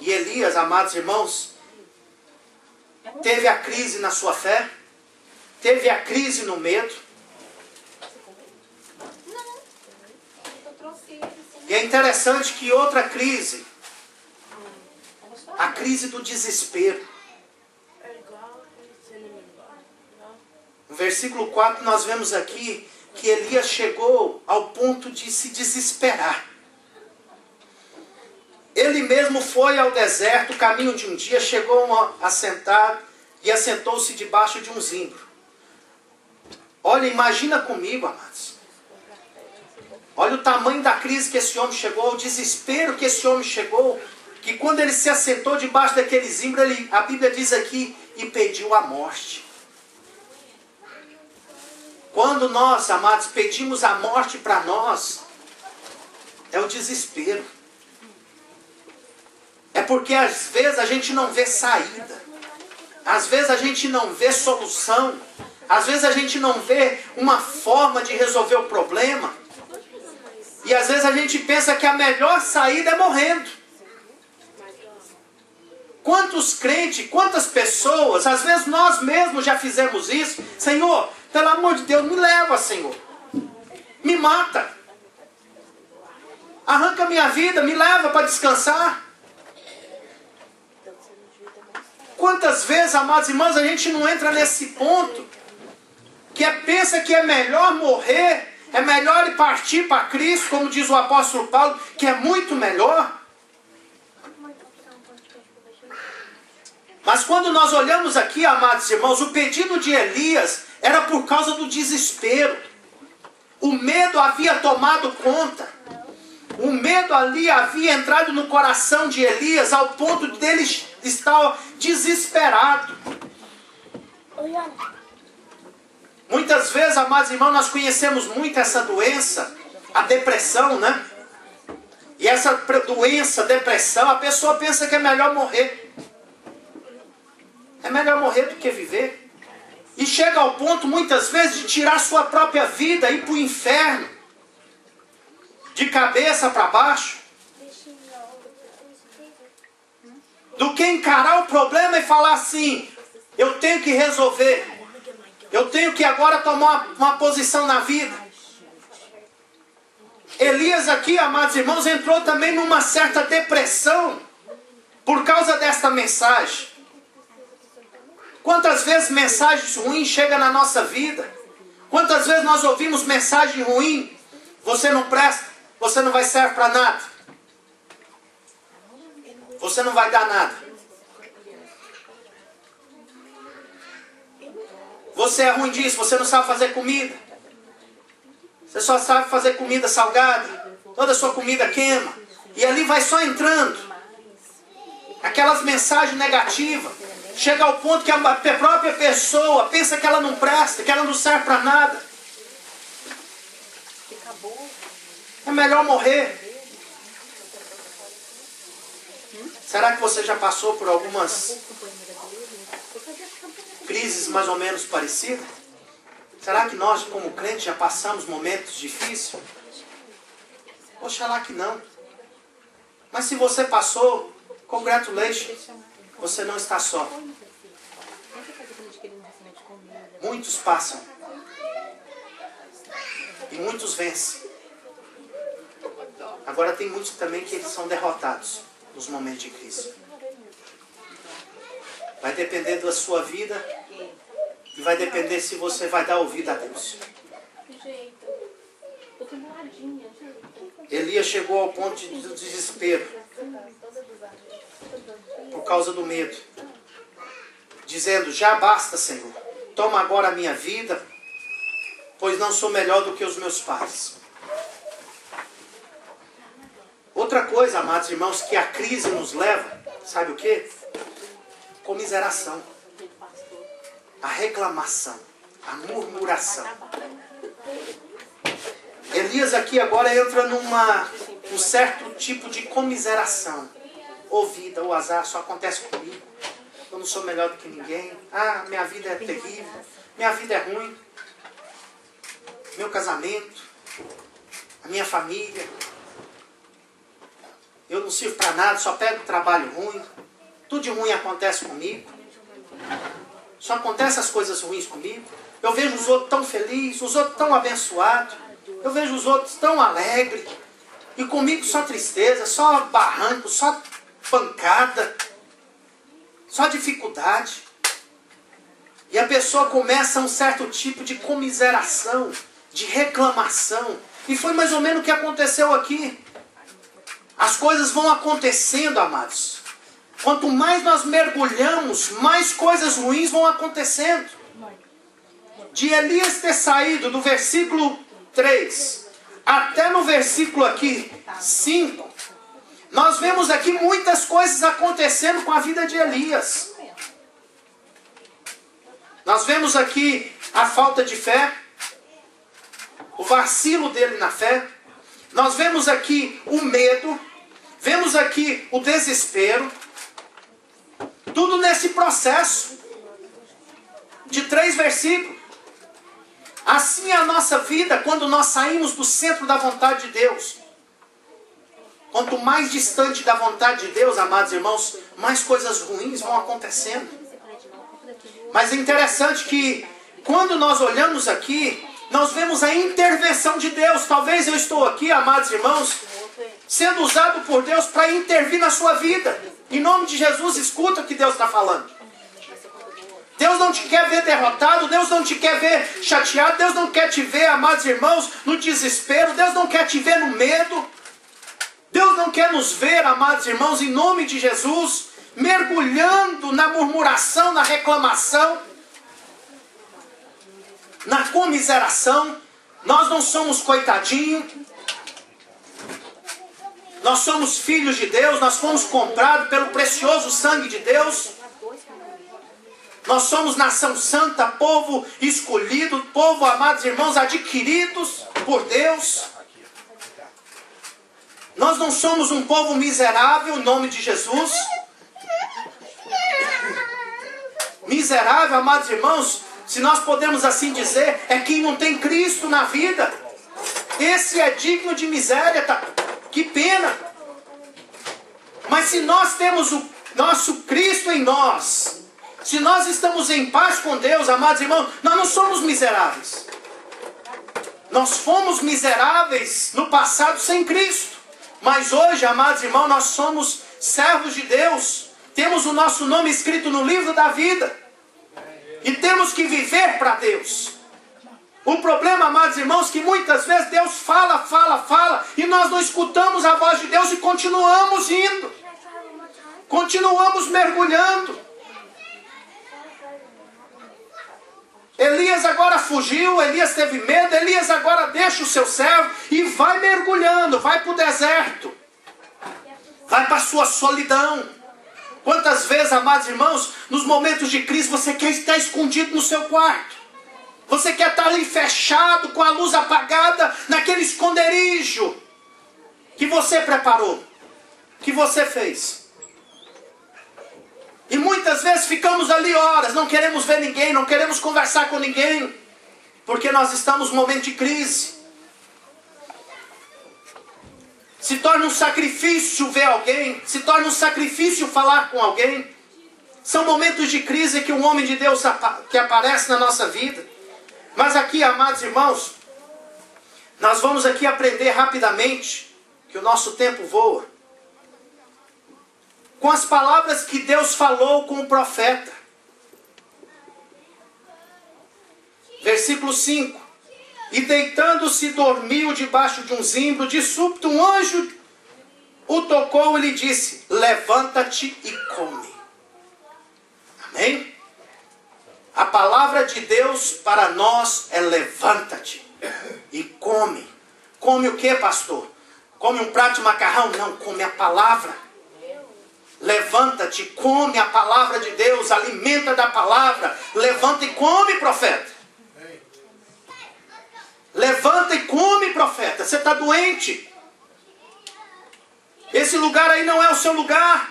Speaker 3: E Elias, amados irmãos, teve a crise na sua fé. Teve a crise no medo. E é interessante que outra crise, a crise do desespero. No versículo 4 nós vemos aqui que Elias chegou ao ponto de se desesperar. Ele mesmo foi ao deserto, caminho de um dia, chegou a sentar e assentou-se debaixo de um zimbro. Olha, imagina comigo, amados. Olha o tamanho da crise que esse homem chegou, o desespero que esse homem chegou, que quando ele se assentou debaixo daquele zimbro, a Bíblia diz aqui, e pediu a morte. Quando nós, amados, pedimos a morte para nós, é o desespero. É porque às vezes a gente não vê saída. Às vezes a gente não vê solução. Às vezes a gente não vê uma forma de resolver o problema. E às vezes a gente pensa que a melhor saída é morrendo. Quantos crentes, quantas pessoas, às vezes nós mesmos já fizemos isso. Senhor, pelo amor de Deus, me leva, Senhor. Me mata. Arranca minha vida, me leva para descansar. Quantas vezes, amados irmãos, a gente não entra nesse ponto que pensa que é melhor morrer, é melhor ir partir para Cristo, como diz o apóstolo Paulo, que é muito melhor. Mas quando nós olhamos aqui, amados irmãos, o pedido de Elias era por causa do desespero. O medo havia tomado conta. O medo ali havia entrado no coração de Elias ao ponto dele estar desesperado. Muitas vezes, amados irmãos, nós conhecemos muito essa doença, a depressão, né? E essa doença, depressão, a pessoa pensa que é melhor morrer. É melhor morrer do que viver. E chega ao ponto, muitas vezes, de tirar sua própria vida e ir para o inferno. De cabeça para baixo. Do que encarar o problema e falar assim, eu tenho que resolver. Eu tenho que agora tomar uma posição na vida. Elias aqui, amados irmãos, entrou também numa certa depressão por causa desta mensagem. Quantas vezes mensagens ruins chegam na nossa vida? Quantas vezes nós ouvimos mensagem ruim? Você não presta, você não vai servir para nada. Você não vai dar nada. Você é ruim disso, você não sabe fazer comida. Você só sabe fazer comida salgada. Toda a sua comida queima. E ali vai só entrando aquelas mensagens negativas. Chega ao ponto que a própria pessoa pensa que ela não presta, que ela não serve para nada. É melhor morrer. Será que você já passou por algumas crises mais ou menos parecidas? Será que nós, como crentes, já passamos momentos difíceis? Oxalá que não. Mas se você passou, congratulations. Você não está só. Muitos passam. E muitos vencem. Agora tem muitos também que eles são derrotados nos momentos de crise. Vai depender da sua vida e vai depender se você vai dar ouvido a Deus. Elias chegou ao ponto de desespero por causa do medo, dizendo: já basta, Senhor, toma agora a minha vida, pois não sou melhor do que os meus pais. Outra coisa, amados irmãos, que a crise nos leva, sabe o quê? Comiseração, a reclamação, a murmuração. Elias aqui agora entra num certo tipo de comiseração. Ô vida, o azar só acontece comigo. Eu não sou melhor do que ninguém. Ah, minha vida é terrível. Minha vida é ruim. Meu casamento, a minha família. Eu não sirvo para nada, só pego trabalho ruim. Tudo de ruim acontece comigo. Só acontecem as coisas ruins comigo. Eu vejo os outros tão felizes, os outros tão abençoados. Eu vejo os outros tão alegres. E comigo só tristeza, só barranco, só pancada. Só dificuldade. E a pessoa começa um certo tipo de comiseração, de reclamação. E foi mais ou menos o que aconteceu aqui. As coisas vão acontecendo, amados. Quanto mais nós mergulhamos, mais coisas ruins vão acontecendo. De Elias ter saído do versículo 3 até no versículo aqui 5, nós vemos aqui muitas coisas acontecendo com a vida de Elias. Nós vemos aqui a falta de fé, o vacilo dele na fé. Nós vemos aqui o medo, vemos aqui o desespero. Tudo nesse processo de 3 versículos. Assim é a nossa vida quando nós saímos do centro da vontade de Deus. Quanto mais distante da vontade de Deus, amados irmãos, mais coisas ruins vão acontecendo. Mas é interessante que quando nós olhamos aqui, nós vemos a intervenção de Deus. Talvez eu estou aqui, amados irmãos, sendo usado por Deus para intervir na sua vida. Em nome de Jesus, escuta o que Deus está falando. Deus não te quer ver derrotado, Deus não te quer ver chateado, Deus não quer te ver, amados irmãos, no desespero, Deus não quer te ver no medo. Deus não quer nos ver, amados irmãos, em nome de Jesus, mergulhando na murmuração, na reclamação, na comiseração. Nós não somos coitadinhos. Nós somos filhos de Deus, nós fomos comprados pelo precioso sangue de Deus. Nós somos nação santa, povo escolhido, povo, amados irmãos, adquiridos por Deus. Nós não somos um povo miserável, em nome de Jesus. Miserável, amados irmãos, se nós podemos assim dizer, é quem não tem Cristo na vida. Esse é digno de miséria, tá? Que pena. Mas se nós temos o nosso Cristo em nós, se nós estamos em paz com Deus, amados irmãos, nós não somos miseráveis. Nós fomos miseráveis no passado sem Cristo. Mas hoje, amados irmãos, nós somos servos de Deus. Temos o nosso nome escrito no livro da vida. E temos que viver para Deus. O problema, amados irmãos, é que muitas vezes Deus fala, e nós não escutamos a voz de Deus e continuamos indo. Continuamos mergulhando. Elias agora fugiu, Elias teve medo, Elias agora deixa o seu servo e vai mergulhando, vai para o deserto. Vai para a sua solidão. Quantas vezes, amados irmãos, nos momentos de crise você quer estar escondido no seu quarto? Você quer estar ali fechado, com a luz apagada, naquele esconderijo que você preparou, que você fez. E muitas vezes ficamos ali horas, não queremos ver ninguém, não queremos conversar com ninguém, porque nós estamos num momento de crise. Se torna um sacrifício ver alguém, se torna um sacrifício falar com alguém. São momentos de crise que um homem de Deus que aparece na nossa vida. Mas aqui, amados irmãos, nós vamos aqui aprender rapidamente, que o nosso tempo voa, com as palavras que Deus falou com o profeta. Versículo 5. E deitando-se dormiu debaixo de um zimbro, de súbito um anjo o tocou e lhe disse: levanta-te e come. Amém? A palavra de Deus para nós é levanta-te e come. Come o que, pastor? Come um prato de macarrão? Não, come a palavra. Levanta-te, come a palavra de Deus, alimenta da palavra. Levanta e come, profeta. Levanta e come, profeta. Você está doente. Esse lugar aí não é o seu lugar.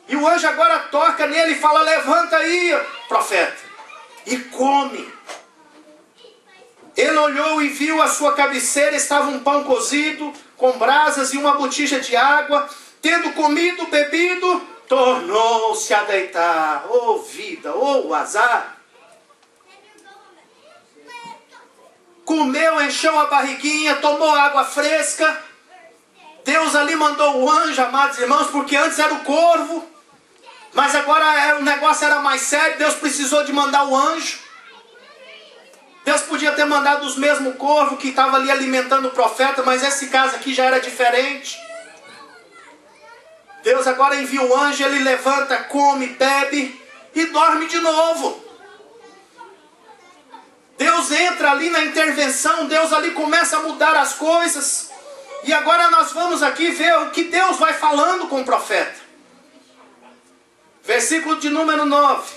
Speaker 3: E o anjo agora toca nele e fala: levanta aí, profeta, e come. Ele olhou e viu à sua cabeceira estava um pão cozido, com brasas e uma botija de água. Tendo comido, bebido, tornou-se a deitar. Oh vida, oh azar. Comeu, encheu a barriguinha, tomou água fresca. Deus ali mandou o anjo, amados irmãos, porque antes era o corvo. Mas agora o negócio era mais sério, Deus precisou de mandar o anjo. Deus podia ter mandado os mesmos corvos que estavam ali alimentando o profeta, mas esse caso aqui já era diferente. Deus agora envia o anjo, ele levanta, come, bebe e dorme de novo. Deus entra ali na intervenção, Deus ali começa a mudar as coisas. E agora nós vamos aqui ver o que Deus vai falando com o profeta. Versículo de número 9.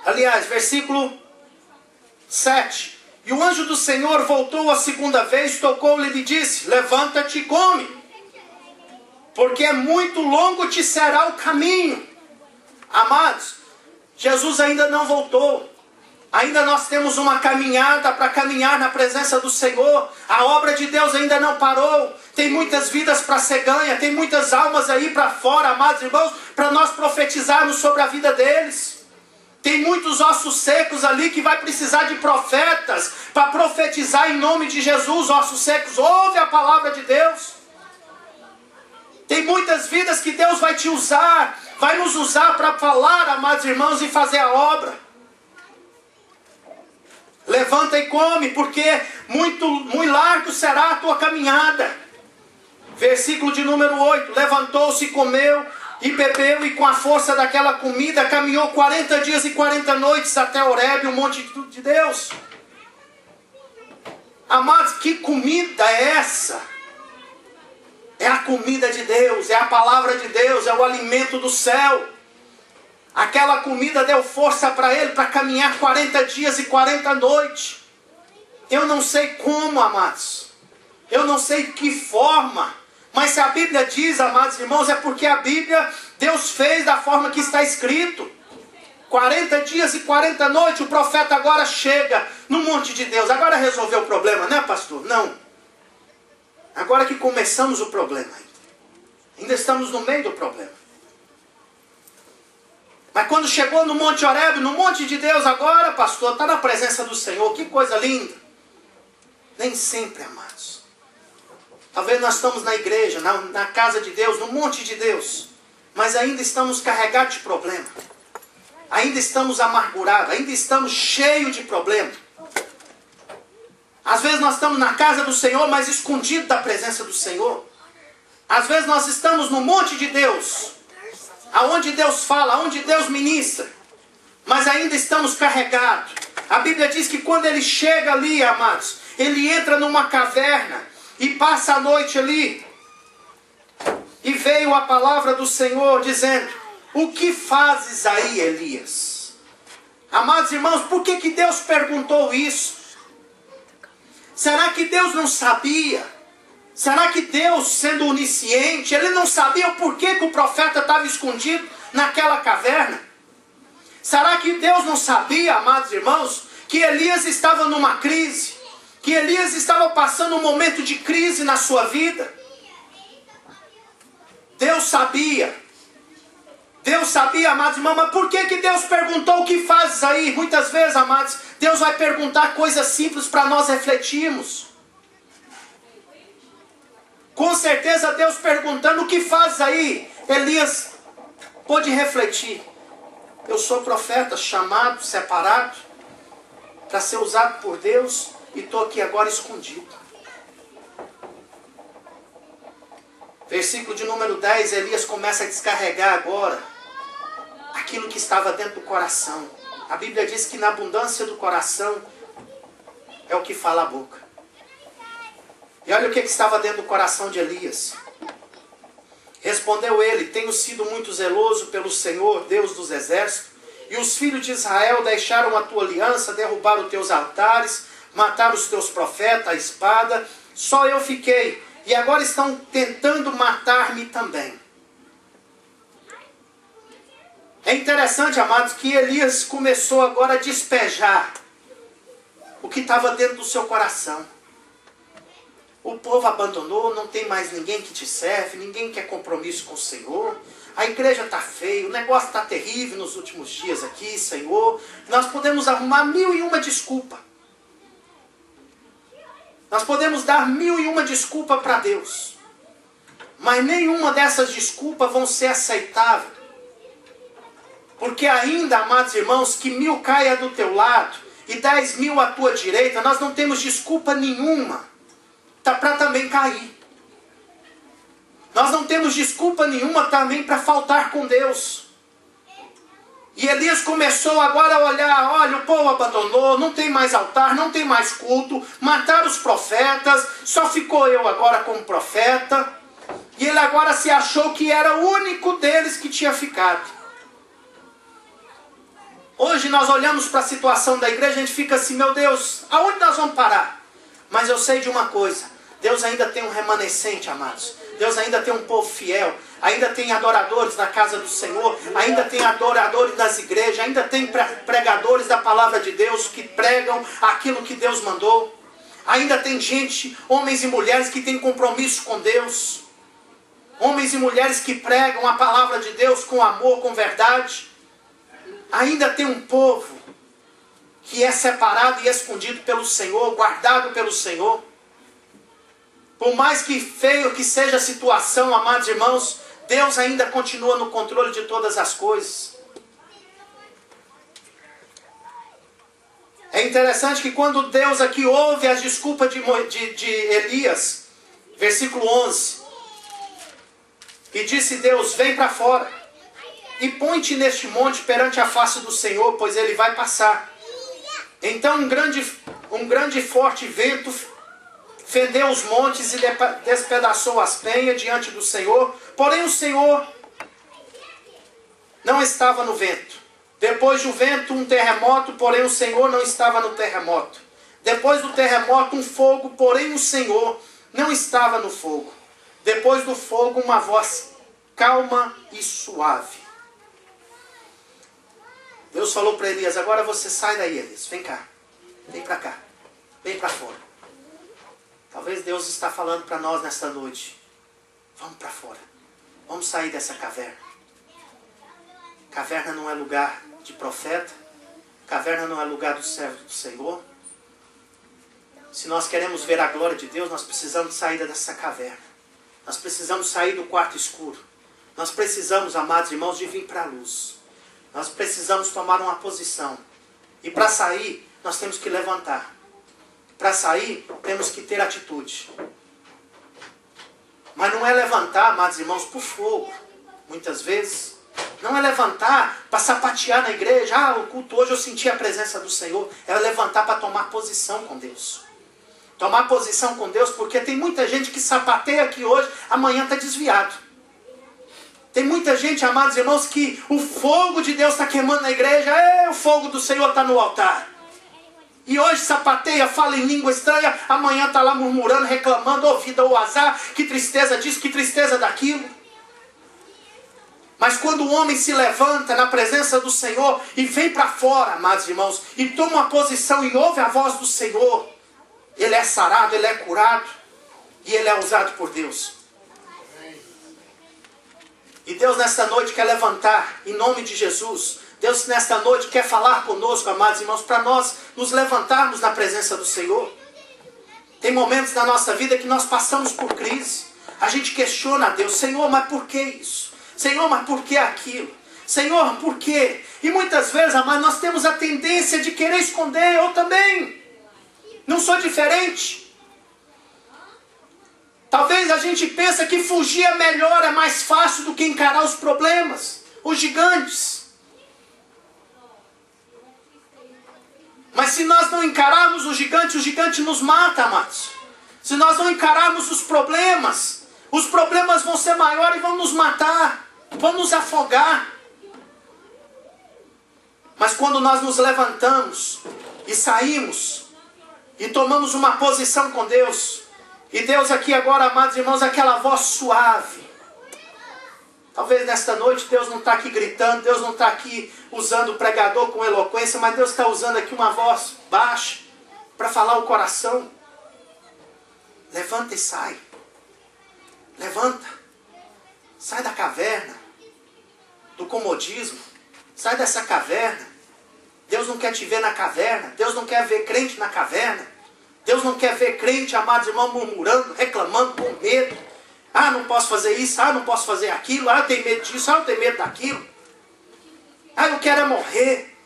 Speaker 3: Aliás, versículo 7. E o anjo do Senhor voltou a segunda vez, tocou-lhe e lhe disse: levanta-te e come, porque é muito longo te será o caminho. Amados, Jesus ainda não voltou. Ainda nós temos uma caminhada para caminhar na presença do Senhor. A obra de Deus ainda não parou. Tem muitas vidas para ser ganha. Tem muitas almas aí para fora, amados irmãos, para nós profetizarmos sobre a vida deles. Tem muitos ossos secos ali que vai precisar de profetas para profetizar em nome de Jesus. Ossos secos, ouve a palavra de Deus. Tem muitas vidas que Deus vai te usar, vai nos usar para falar, amados irmãos, e fazer a obra. Levanta e come, porque muito largo será a tua caminhada. Versículo de número 8. Levantou-se, comeu e bebeu, e com a força daquela comida caminhou 40 dias e 40 noites até Horebe, o monte de Deus. Amados, que comida é essa? É a comida de Deus, é a palavra de Deus, é o alimento do céu. Aquela comida deu força para ele para caminhar 40 dias e 40 noites. Eu não sei como, amados. Eu não sei de que forma. Mas se a Bíblia diz, amados irmãos, é porque a Bíblia, Deus fez da forma que está escrito. 40 dias e 40 noites, o profeta agora chega no monte de Deus. Agora resolveu o problema, né, pastor? Não. Agora que começamos o problema. Ainda estamos no meio do problema. Mas quando chegou no Monte Horebe, no monte de Deus agora, pastor, está na presença do Senhor. Que coisa linda. Nem sempre, amados. Talvez nós estamos na igreja, na casa de Deus, no monte de Deus. Mas ainda estamos carregados de problema. Ainda estamos amargurados. Ainda estamos cheios de problema. Às vezes nós estamos na casa do Senhor, mas escondidos da presença do Senhor. Às vezes nós estamos no monte de Deus, aonde Deus fala, aonde Deus ministra, mas ainda estamos carregados. A Bíblia diz que quando ele chega ali, amados, ele entra numa caverna e passa a noite ali. E veio a palavra do Senhor dizendo: o que fazes aí, Elias? Amados irmãos, por que Deus perguntou isso? Será que Deus não sabia? Será que Deus, sendo onisciente, Ele não sabia o porquê que o profeta estava escondido naquela caverna? Será que Deus não sabia, amados irmãos, que Elias estava numa crise? Que Elias estava passando um momento de crise na sua vida? Deus sabia. Deus sabia, amados irmãos, mas por que Deus perguntou o que fazes aí? Muitas vezes, amados, Deus vai perguntar coisas simples para nós refletirmos. Com certeza Deus perguntando: o que fazes aí? Elias pôde refletir: eu sou profeta, chamado, separado, para ser usado por Deus, e estou aqui agora escondido. Versículo de número 10, Elias começa a descarregar agora aquilo que estava dentro do coração. A Bíblia diz que na abundância do coração é o que fala a boca. E olha o que estava dentro do coração de Elias. Respondeu ele: tenho sido muito zeloso pelo Senhor, Deus dos exércitos, e os filhos de Israel deixaram a tua aliança, derrubaram os teus altares, mataram os teus profetas, a espada, só eu fiquei, e agora estão tentando matar-me também. É interessante, amados, que Elias começou agora a despejar o que estava dentro do seu coração. O povo abandonou, não tem mais ninguém que te serve, ninguém quer compromisso com o Senhor. A igreja está feia, o negócio está terrível nos últimos dias aqui, Senhor. Nós podemos arrumar 1001 desculpa. Nós podemos dar 1001 desculpa para Deus. Mas nenhuma dessas desculpas vão ser aceitáveis. Porque ainda, amados irmãos, que 1000 caia do teu lado e 10.000 à tua direita, nós não temos desculpa nenhuma para também cair. Nós não temos desculpa nenhuma também para faltar com Deus. E Elias começou agora a olhar: olha, o povo abandonou, não tem mais altar, não tem mais culto, mataram os profetas, só ficou eu agora como profeta. E ele agora se achou que era o único deles que tinha ficado. Hoje nós olhamos para a situação da igreja e a gente fica assim: meu Deus, aonde nós vamos parar? Mas eu sei de uma coisa: Deus ainda tem um remanescente, amados. Deus ainda tem um povo fiel. Ainda tem adoradores na casa do Senhor. Ainda tem adoradores nas igrejas. Ainda tem pregadores da palavra de Deus que pregam aquilo que Deus mandou. Ainda tem gente, homens e mulheres que têm compromisso com Deus. Homens e mulheres que pregam a palavra de Deus com amor, com verdade. Ainda tem um povo que é separado e escondido pelo Senhor, guardado pelo Senhor. Por mais que feio que seja a situação, amados irmãos, Deus ainda continua no controle de todas as coisas. É interessante que quando Deus aqui ouve as desculpas de Elias, versículo 11, e disse Deus: vem para fora, e põe-te neste monte perante a face do Senhor, pois ele vai passar. Então um grande e forte vento fendeu os montes e despedaçou as penhas diante do Senhor. Porém o Senhor não estava no vento. Depois do vento um terremoto, porém o Senhor não estava no terremoto. Depois do terremoto um fogo, porém o Senhor não estava no fogo. Depois do fogo uma voz calma e suave. Deus falou para Elias: agora você sai daí, Elias, vem cá, vem para cá, vem para fora. Talvez Deus está falando para nós nesta noite: vamos para fora, vamos sair dessa caverna. Caverna não é lugar de profeta, caverna não é lugar do servo do Senhor. Se nós queremos ver a glória de Deus, nós precisamos sair dessa caverna. Nós precisamos sair do quarto escuro. Nós precisamos, amados irmãos, de vir para a luz. Nós precisamos tomar uma posição. E para sair, nós temos que levantar. Para sair, temos que ter atitude. Mas não é levantar, amados irmãos, por fogo. Muitas vezes. Não é levantar para sapatear na igreja. Ah, o culto hoje eu senti a presença do Senhor. É levantar para tomar posição com Deus. Tomar posição com Deus, porque tem muita gente que sapateia aqui hoje, amanhã está desviado. Tem muita gente, amados irmãos, que o fogo de Deus está queimando na igreja. O fogo do Senhor está no altar. E hoje sapateia, fala em língua estranha, amanhã está lá murmurando, reclamando, ô vida, ô azar, que tristeza disso, que tristeza daquilo. Mas quando o homem se levanta na presença do Senhor e vem para fora, amados irmãos, e toma uma posição e ouve a voz do Senhor, ele é sarado, ele é curado e ele é usado por Deus. E Deus nesta noite quer levantar, em nome de Jesus, Deus nesta noite quer falar conosco, amados irmãos, para nós nos levantarmos na presença do Senhor. Tem momentos na nossa vida que nós passamos por crise. A gente questiona a Deus, Senhor, mas por que isso? Senhor, mas por que aquilo? Senhor, por quê? E muitas vezes, amados, nós temos a tendência de querer esconder. Eu também. Não sou diferente. Talvez a gente pense que fugir é melhor, é mais fácil do que encarar os problemas, os gigantes. Mas se nós não encararmos o gigante nos mata, amados. Se nós não encararmos os problemas vão ser maiores e vão nos matar, vão nos afogar. Mas quando nós nos levantamos e saímos e tomamos uma posição com Deus, e Deus aqui agora, amados irmãos, aquela voz suave. Talvez nesta noite Deus não está aqui gritando, Deus não está aqui usando o pregador com eloquência, mas Deus está usando aqui uma voz baixa para falar o coração. Levanta e sai. Levanta. Sai da caverna, do comodismo. Sai dessa caverna. Deus não quer te ver na caverna. Deus não quer ver crente na caverna. Deus não quer ver crente, amados irmãos, murmurando, reclamando, com medo. Ah, não posso fazer isso. Ah, não posso fazer aquilo. Ah, eu tenho medo disso. Ah, eu tenho medo daquilo. Ah, eu quero é morrer.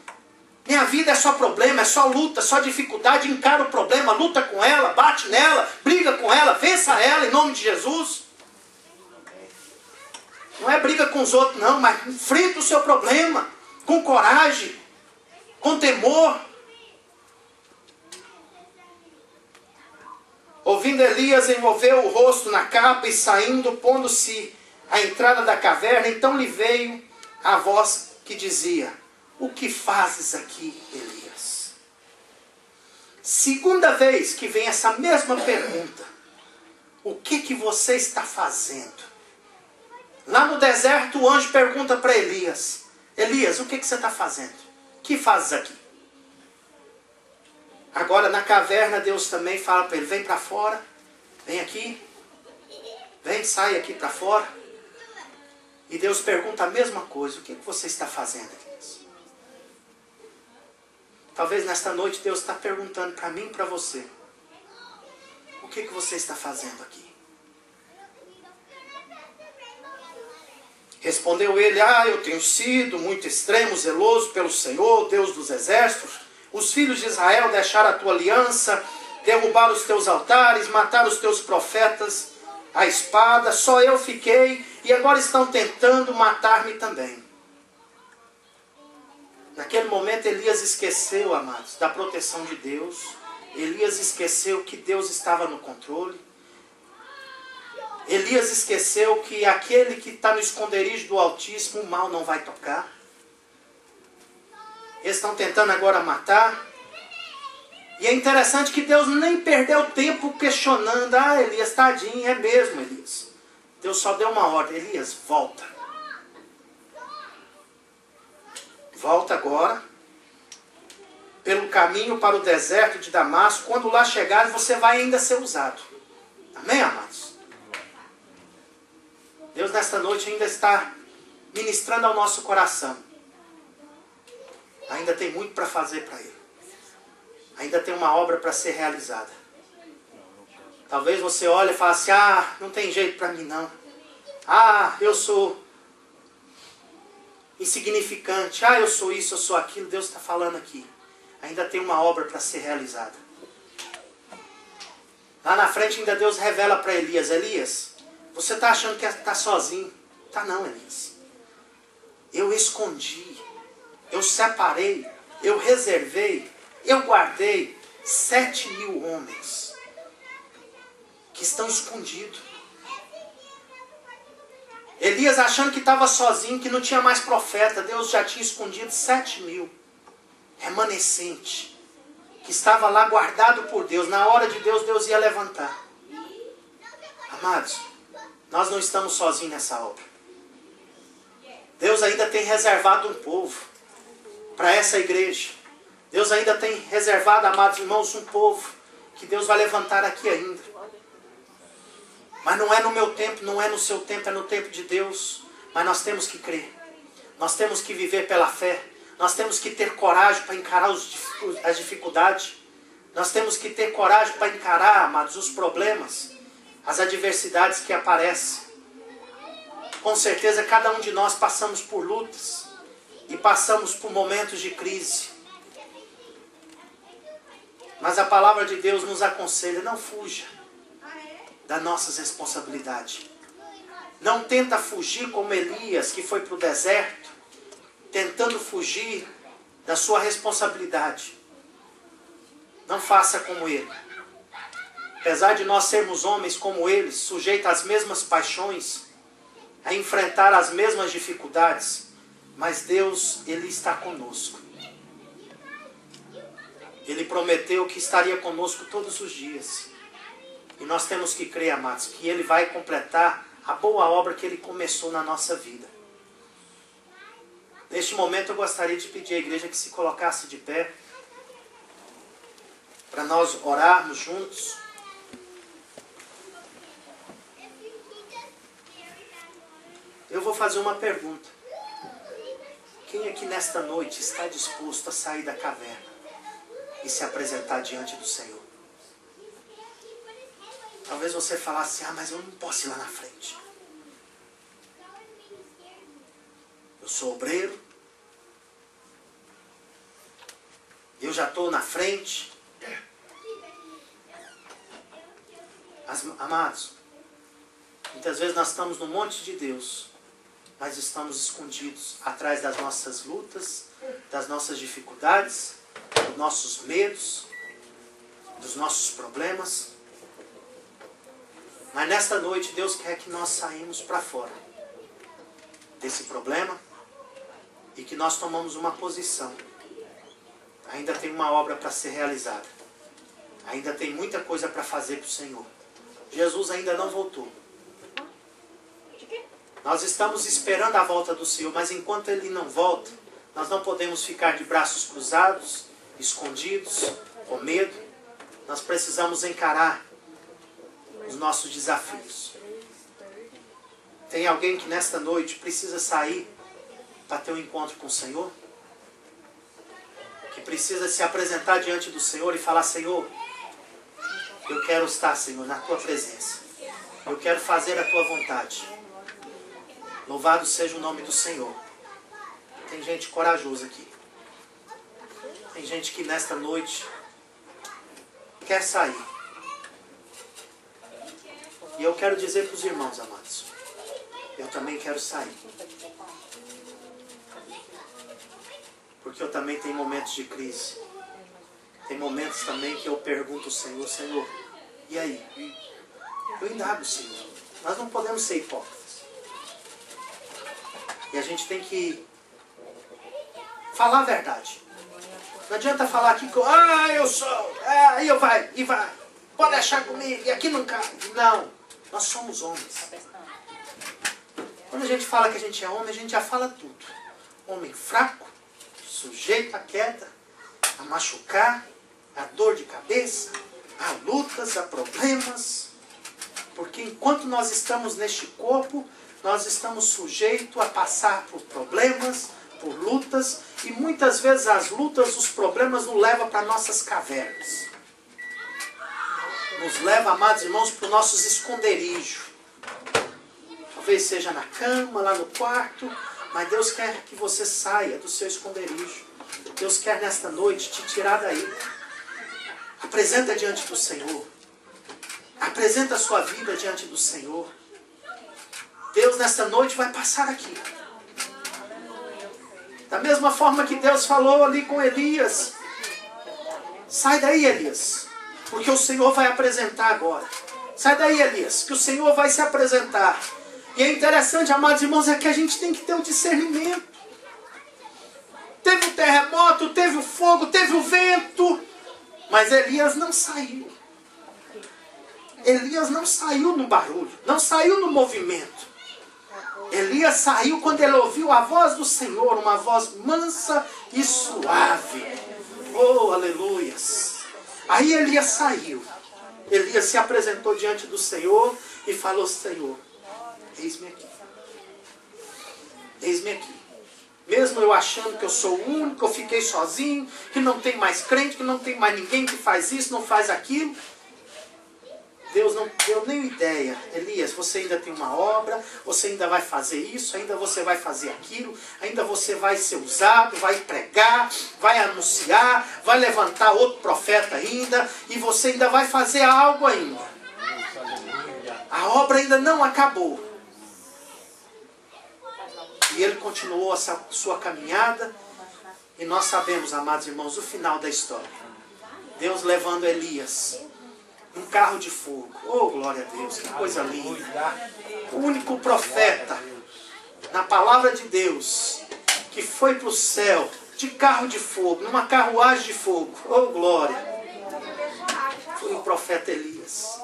Speaker 3: Minha vida é só problema, é só luta, só dificuldade. Encara o problema, luta com ela, bate nela, briga com ela, vença ela em nome de Jesus. Não é briga com os outros, não, mas enfrenta o seu problema com coragem, com temor. Ouvindo Elias, envolveu o rosto na capa e saindo, pondo-se à entrada da caverna, então lhe veio a voz que dizia: o que fazes aqui, Elias? Segunda vez que vem essa mesma pergunta. O que você está fazendo? Lá no deserto o anjo pergunta para Elias: Elias, o que você está fazendo? O que fazes aqui? Agora na caverna Deus também fala para ele: vem para fora, vem aqui, vem, sai aqui para fora. E Deus pergunta a mesma coisa: o que você está fazendo, Elias? Talvez nesta noite Deus está perguntando para mim e para você: o que você está fazendo aqui? Respondeu ele: eu tenho sido muito extremo, zeloso pelo Senhor, Deus dos exércitos. Os filhos de Israel deixaram a tua aliança, derrubaram os teus altares, mataram os teus profetas à espada. Só eu fiquei e agora estão tentando matar-me também. Naquele momento Elias esqueceu, amados, da proteção de Deus. Elias esqueceu que Deus estava no controle. Elias esqueceu que aquele que está no esconderijo do Altíssimo, o mal não vai tocar. Eles estão tentando agora matar. E é interessante que Deus nem perdeu tempo questionando. Elias, tadinho, é mesmo, Elias. Deus só deu uma ordem: Elias, volta. Volta agora pelo caminho para o deserto de Damasco. Quando lá chegar, você vai ainda ser usado. Amém, amados? Deus nesta noite ainda está ministrando ao nosso coração. Ainda tem muito para fazer para Ele. Ainda tem uma obra para ser realizada. Talvez você olhe e fale assim: não tem jeito para mim não. Eu sou insignificante. Eu sou isso, eu sou aquilo. Deus está falando aqui: ainda tem uma obra para ser realizada. Lá na frente ainda Deus revela para Elias: Elias, você está achando que está sozinho? Tá não, Elias. Eu escondi. Eu separei, eu reservei, eu guardei 7.000 homens que estão escondidos. Elias achando que estava sozinho, que não tinha mais profeta. Deus já tinha escondido 7.000 remanescente, que estava lá guardado por Deus. Na hora de Deus, Deus ia levantar. Amados, nós não estamos sozinhos nessa obra. Deus ainda tem reservado um povo para essa igreja. Deus ainda tem reservado, amados irmãos, um povo que Deus vai levantar aqui ainda. Mas não é no meu tempo, não é no seu tempo, é no tempo de Deus. Mas nós temos que crer. Nós temos que viver pela fé. Nós temos que ter coragem para encarar as dificuldades. Nós temos que ter coragem para encarar, amados, os problemas, as adversidades que aparecem. Com certeza cada um de nós passamos por lutas e passamos por momentos de crise. Mas a palavra de Deus nos aconselha, não fuja das nossas responsabilidades. Não tenta fugir como Elias, que foi para o deserto, tentando fugir da sua responsabilidade. Não faça como ele. Apesar de nós sermos homens como eles, sujeitos às mesmas paixões, a enfrentar as mesmas dificuldades, mas Deus, Ele está conosco. Ele prometeu que estaria conosco todos os dias. E nós temos que crer, amados, que Ele vai completar a boa obra que Ele começou na nossa vida. Neste momento eu gostaria de pedir à igreja que se colocasse de pé, para nós orarmos juntos. Eu vou fazer uma pergunta. Quem aqui nesta noite está disposto a sair da caverna e se apresentar diante do Senhor? Talvez você falasse assim, mas eu não posso ir lá na frente. Eu sou obreiro. Eu já estou na frente. Amados, muitas vezes nós estamos no monte de Deus, mas estamos escondidos atrás das nossas lutas, das nossas dificuldades, dos nossos medos, dos nossos problemas. Mas nesta noite Deus quer que nós saímos para fora desse problema e que nós tomamos uma posição. Ainda tem uma obra para ser realizada. Ainda tem muita coisa para fazer para o Senhor. Jesus ainda não voltou. Nós estamos esperando a volta do Senhor, mas enquanto Ele não volta, nós não podemos ficar de braços cruzados, escondidos, com medo. Nós precisamos encarar os nossos desafios. Tem alguém que nesta noite precisa sair para ter um encontro com o Senhor? Que precisa se apresentar diante do Senhor e falar, Senhor, eu quero estar, Senhor, na Tua presença. Eu quero fazer a Tua vontade. Louvado seja o nome do Senhor. Tem gente corajosa aqui. Tem gente que nesta noite quer sair. E eu quero dizer para os irmãos, amados, eu também quero sair. Porque eu também tenho momentos de crise. Tem momentos também que eu pergunto ao Senhor, Senhor, e aí? Eu indago, Senhor. Nós não podemos ser hipócritas. E a gente tem que falar a verdade. Não adianta falar aqui que eu sou, aí eu vai, e vai. Pode achar comigo, e aqui não cabe. Não, nós somos homens. Quando a gente fala que a gente é homem, a gente já fala tudo. Homem fraco, sujeito à queda, a machucar, a dor de cabeça, a lutas, a problemas. Porque enquanto nós estamos neste corpo, nós estamos sujeitos a passar por problemas, por lutas, e muitas vezes as lutas, os problemas nos levam para nossas cavernas. Nos leva, amados irmãos, para os nossos esconderijos. Talvez seja na cama, lá no quarto, mas Deus quer que você saia do seu esconderijo. Deus quer nesta noite te tirar daí. Apresenta diante do Senhor. Apresenta a sua vida diante do Senhor. Deus nesta noite vai passar aqui. Da mesma forma que Deus falou ali com Elias. Sai daí, Elias, porque o Senhor vai apresentar agora. Sai daí, Elias, que o Senhor vai se apresentar. E é interessante, amados irmãos, é que a gente tem que ter o discernimento. Teve o terremoto, teve o fogo, teve o vento, mas Elias não saiu. Elias não saiu no barulho, não saiu no movimento. Elias saiu quando ele ouviu a voz do Senhor, uma voz mansa e suave. Oh, aleluias! Aí Elias saiu. Elias se apresentou diante do Senhor e falou: Senhor, eis-me aqui. Eis-me aqui. Mesmo eu achando que eu sou o único, que eu fiquei sozinho, que não tem mais crente, que não tem mais ninguém que faz isso, não faz aquilo. Deus não deu nem ideia. Elias, você ainda tem uma obra, você ainda vai fazer isso, ainda você vai fazer aquilo, ainda você vai ser usado, vai pregar, vai anunciar, vai levantar outro profeta ainda, e você ainda vai fazer algo ainda. A obra ainda não acabou. E ele continuou a sua caminhada, e nós sabemos, amados irmãos, o final da história. Deus levando Elias num carro de fogo. Oh, glória a Deus, que coisa linda. O único profeta, na palavra de Deus, que foi para o céu de carro de fogo, numa carruagem de fogo. Oh, glória. Foi o profeta Elias.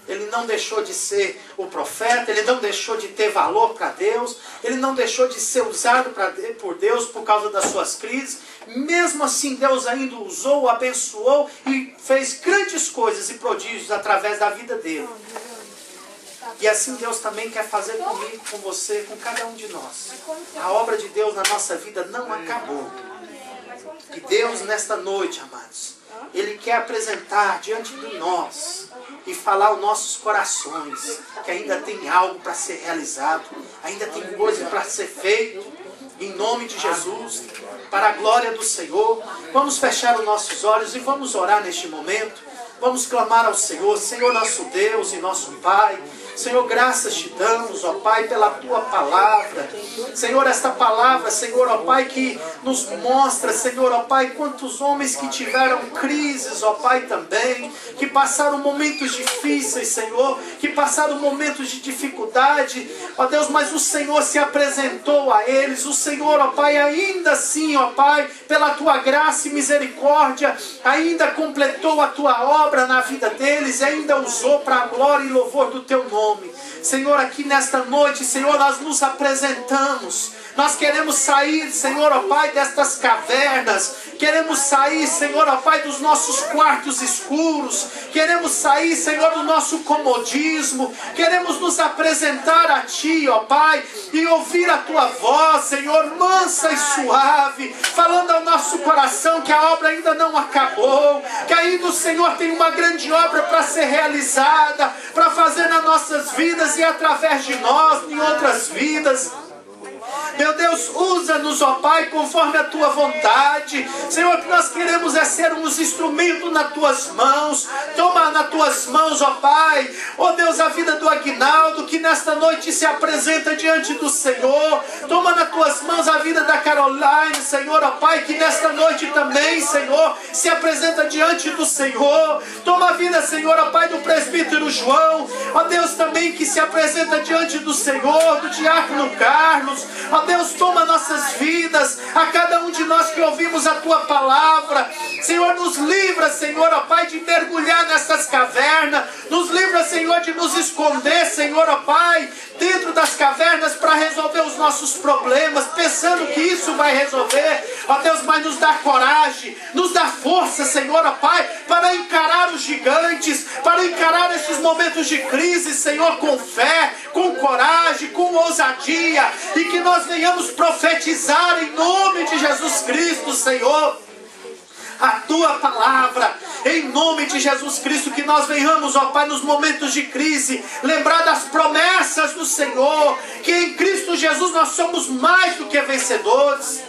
Speaker 3: Ele não deixou de ser o profeta, ele não deixou de ter valor para Deus, ele não deixou de ser usado por Deus por causa das suas crises. Mesmo assim, Deus ainda o usou, o abençoou e fez grandes coisas e prodígios através da vida dele. E assim Deus também quer fazer comigo, com você, com cada um de nós. A obra de Deus na nossa vida não acabou. E Deus, nesta noite, amados, Ele quer apresentar diante de nós e falar aos nossos corações que ainda tem algo para ser realizado, ainda tem coisa para ser feito, em nome de Jesus, para a glória do Senhor. Vamos fechar os nossos olhos e vamos orar neste momento. Vamos clamar ao Senhor. Senhor, nosso Deus e nosso Pai, Senhor, graças te damos, ó Pai, pela Tua palavra. Senhor, esta palavra, Senhor, ó Pai, que nos mostra, Senhor, ó Pai, quantos homens que tiveram crises, ó Pai, também, que passaram momentos difíceis, Senhor, que passaram momentos de dificuldade, ó Deus, mas o Senhor se apresentou a eles, o Senhor, ó Pai, ainda assim, ó Pai, pela Tua graça e misericórdia, ainda completou a Tua obra na vida deles e ainda usou para a glória e louvor do Teu nome. Senhor, aqui nesta noite, Senhor, nós nos apresentamos. Nós queremos sair, Senhor, ó Pai, destas cavernas. Queremos sair, Senhor, ó Pai, dos nossos quartos escuros. Queremos sair, Senhor, do nosso comodismo. Queremos nos apresentar a Ti, ó Pai, e ouvir a Tua voz, Senhor, mansa e suave, falando ao nosso coração que a obra ainda não acabou, que ainda o Senhor tem uma grande obra para ser realizada, para fazer nas nossas vidas e através de nós, em outras vidas. Meu Deus, usa-nos, ó Pai, conforme a Tua vontade. Senhor, que nós queremos é ser uns instrumentos nas Tuas mãos. Toma nas Tuas mãos, ó Pai, ó Deus, a vida do Aguinaldo, que nesta noite se apresenta diante do Senhor. Toma nas Tuas mãos a vida da Caroline, Senhor, ó Pai, que nesta noite também, Senhor, se apresenta diante do Senhor. Toma a vida, Senhor, ó Pai, do presbítero João, ó Deus, também que se apresenta diante do Senhor, do diácono Carlos. Ó Deus, toma nossas vidas, a cada um de nós que ouvimos a Tua palavra. Senhor, nos livra, Senhor, ó Pai, de mergulhar nessas cavernas. Nos livra, Senhor, de nos esconder, Senhor, ó Pai, dentro das cavernas para resolver os nossos problemas, pensando que isso vai resolver. Ó Deus, mas nos dá coragem, nos dá força, Senhor, ó Pai, para encarar os gigantes, para encarar esses momentos de crise, Senhor, com fé, com coragem, com ousadia, e que nós venhamos profetizar em nome de Jesus Cristo, Senhor, a Tua palavra, em nome de Jesus Cristo, que nós venhamos, ó Pai, nos momentos de crise, lembrar das promessas do Senhor, que em Cristo Jesus nós somos mais do que vencedores.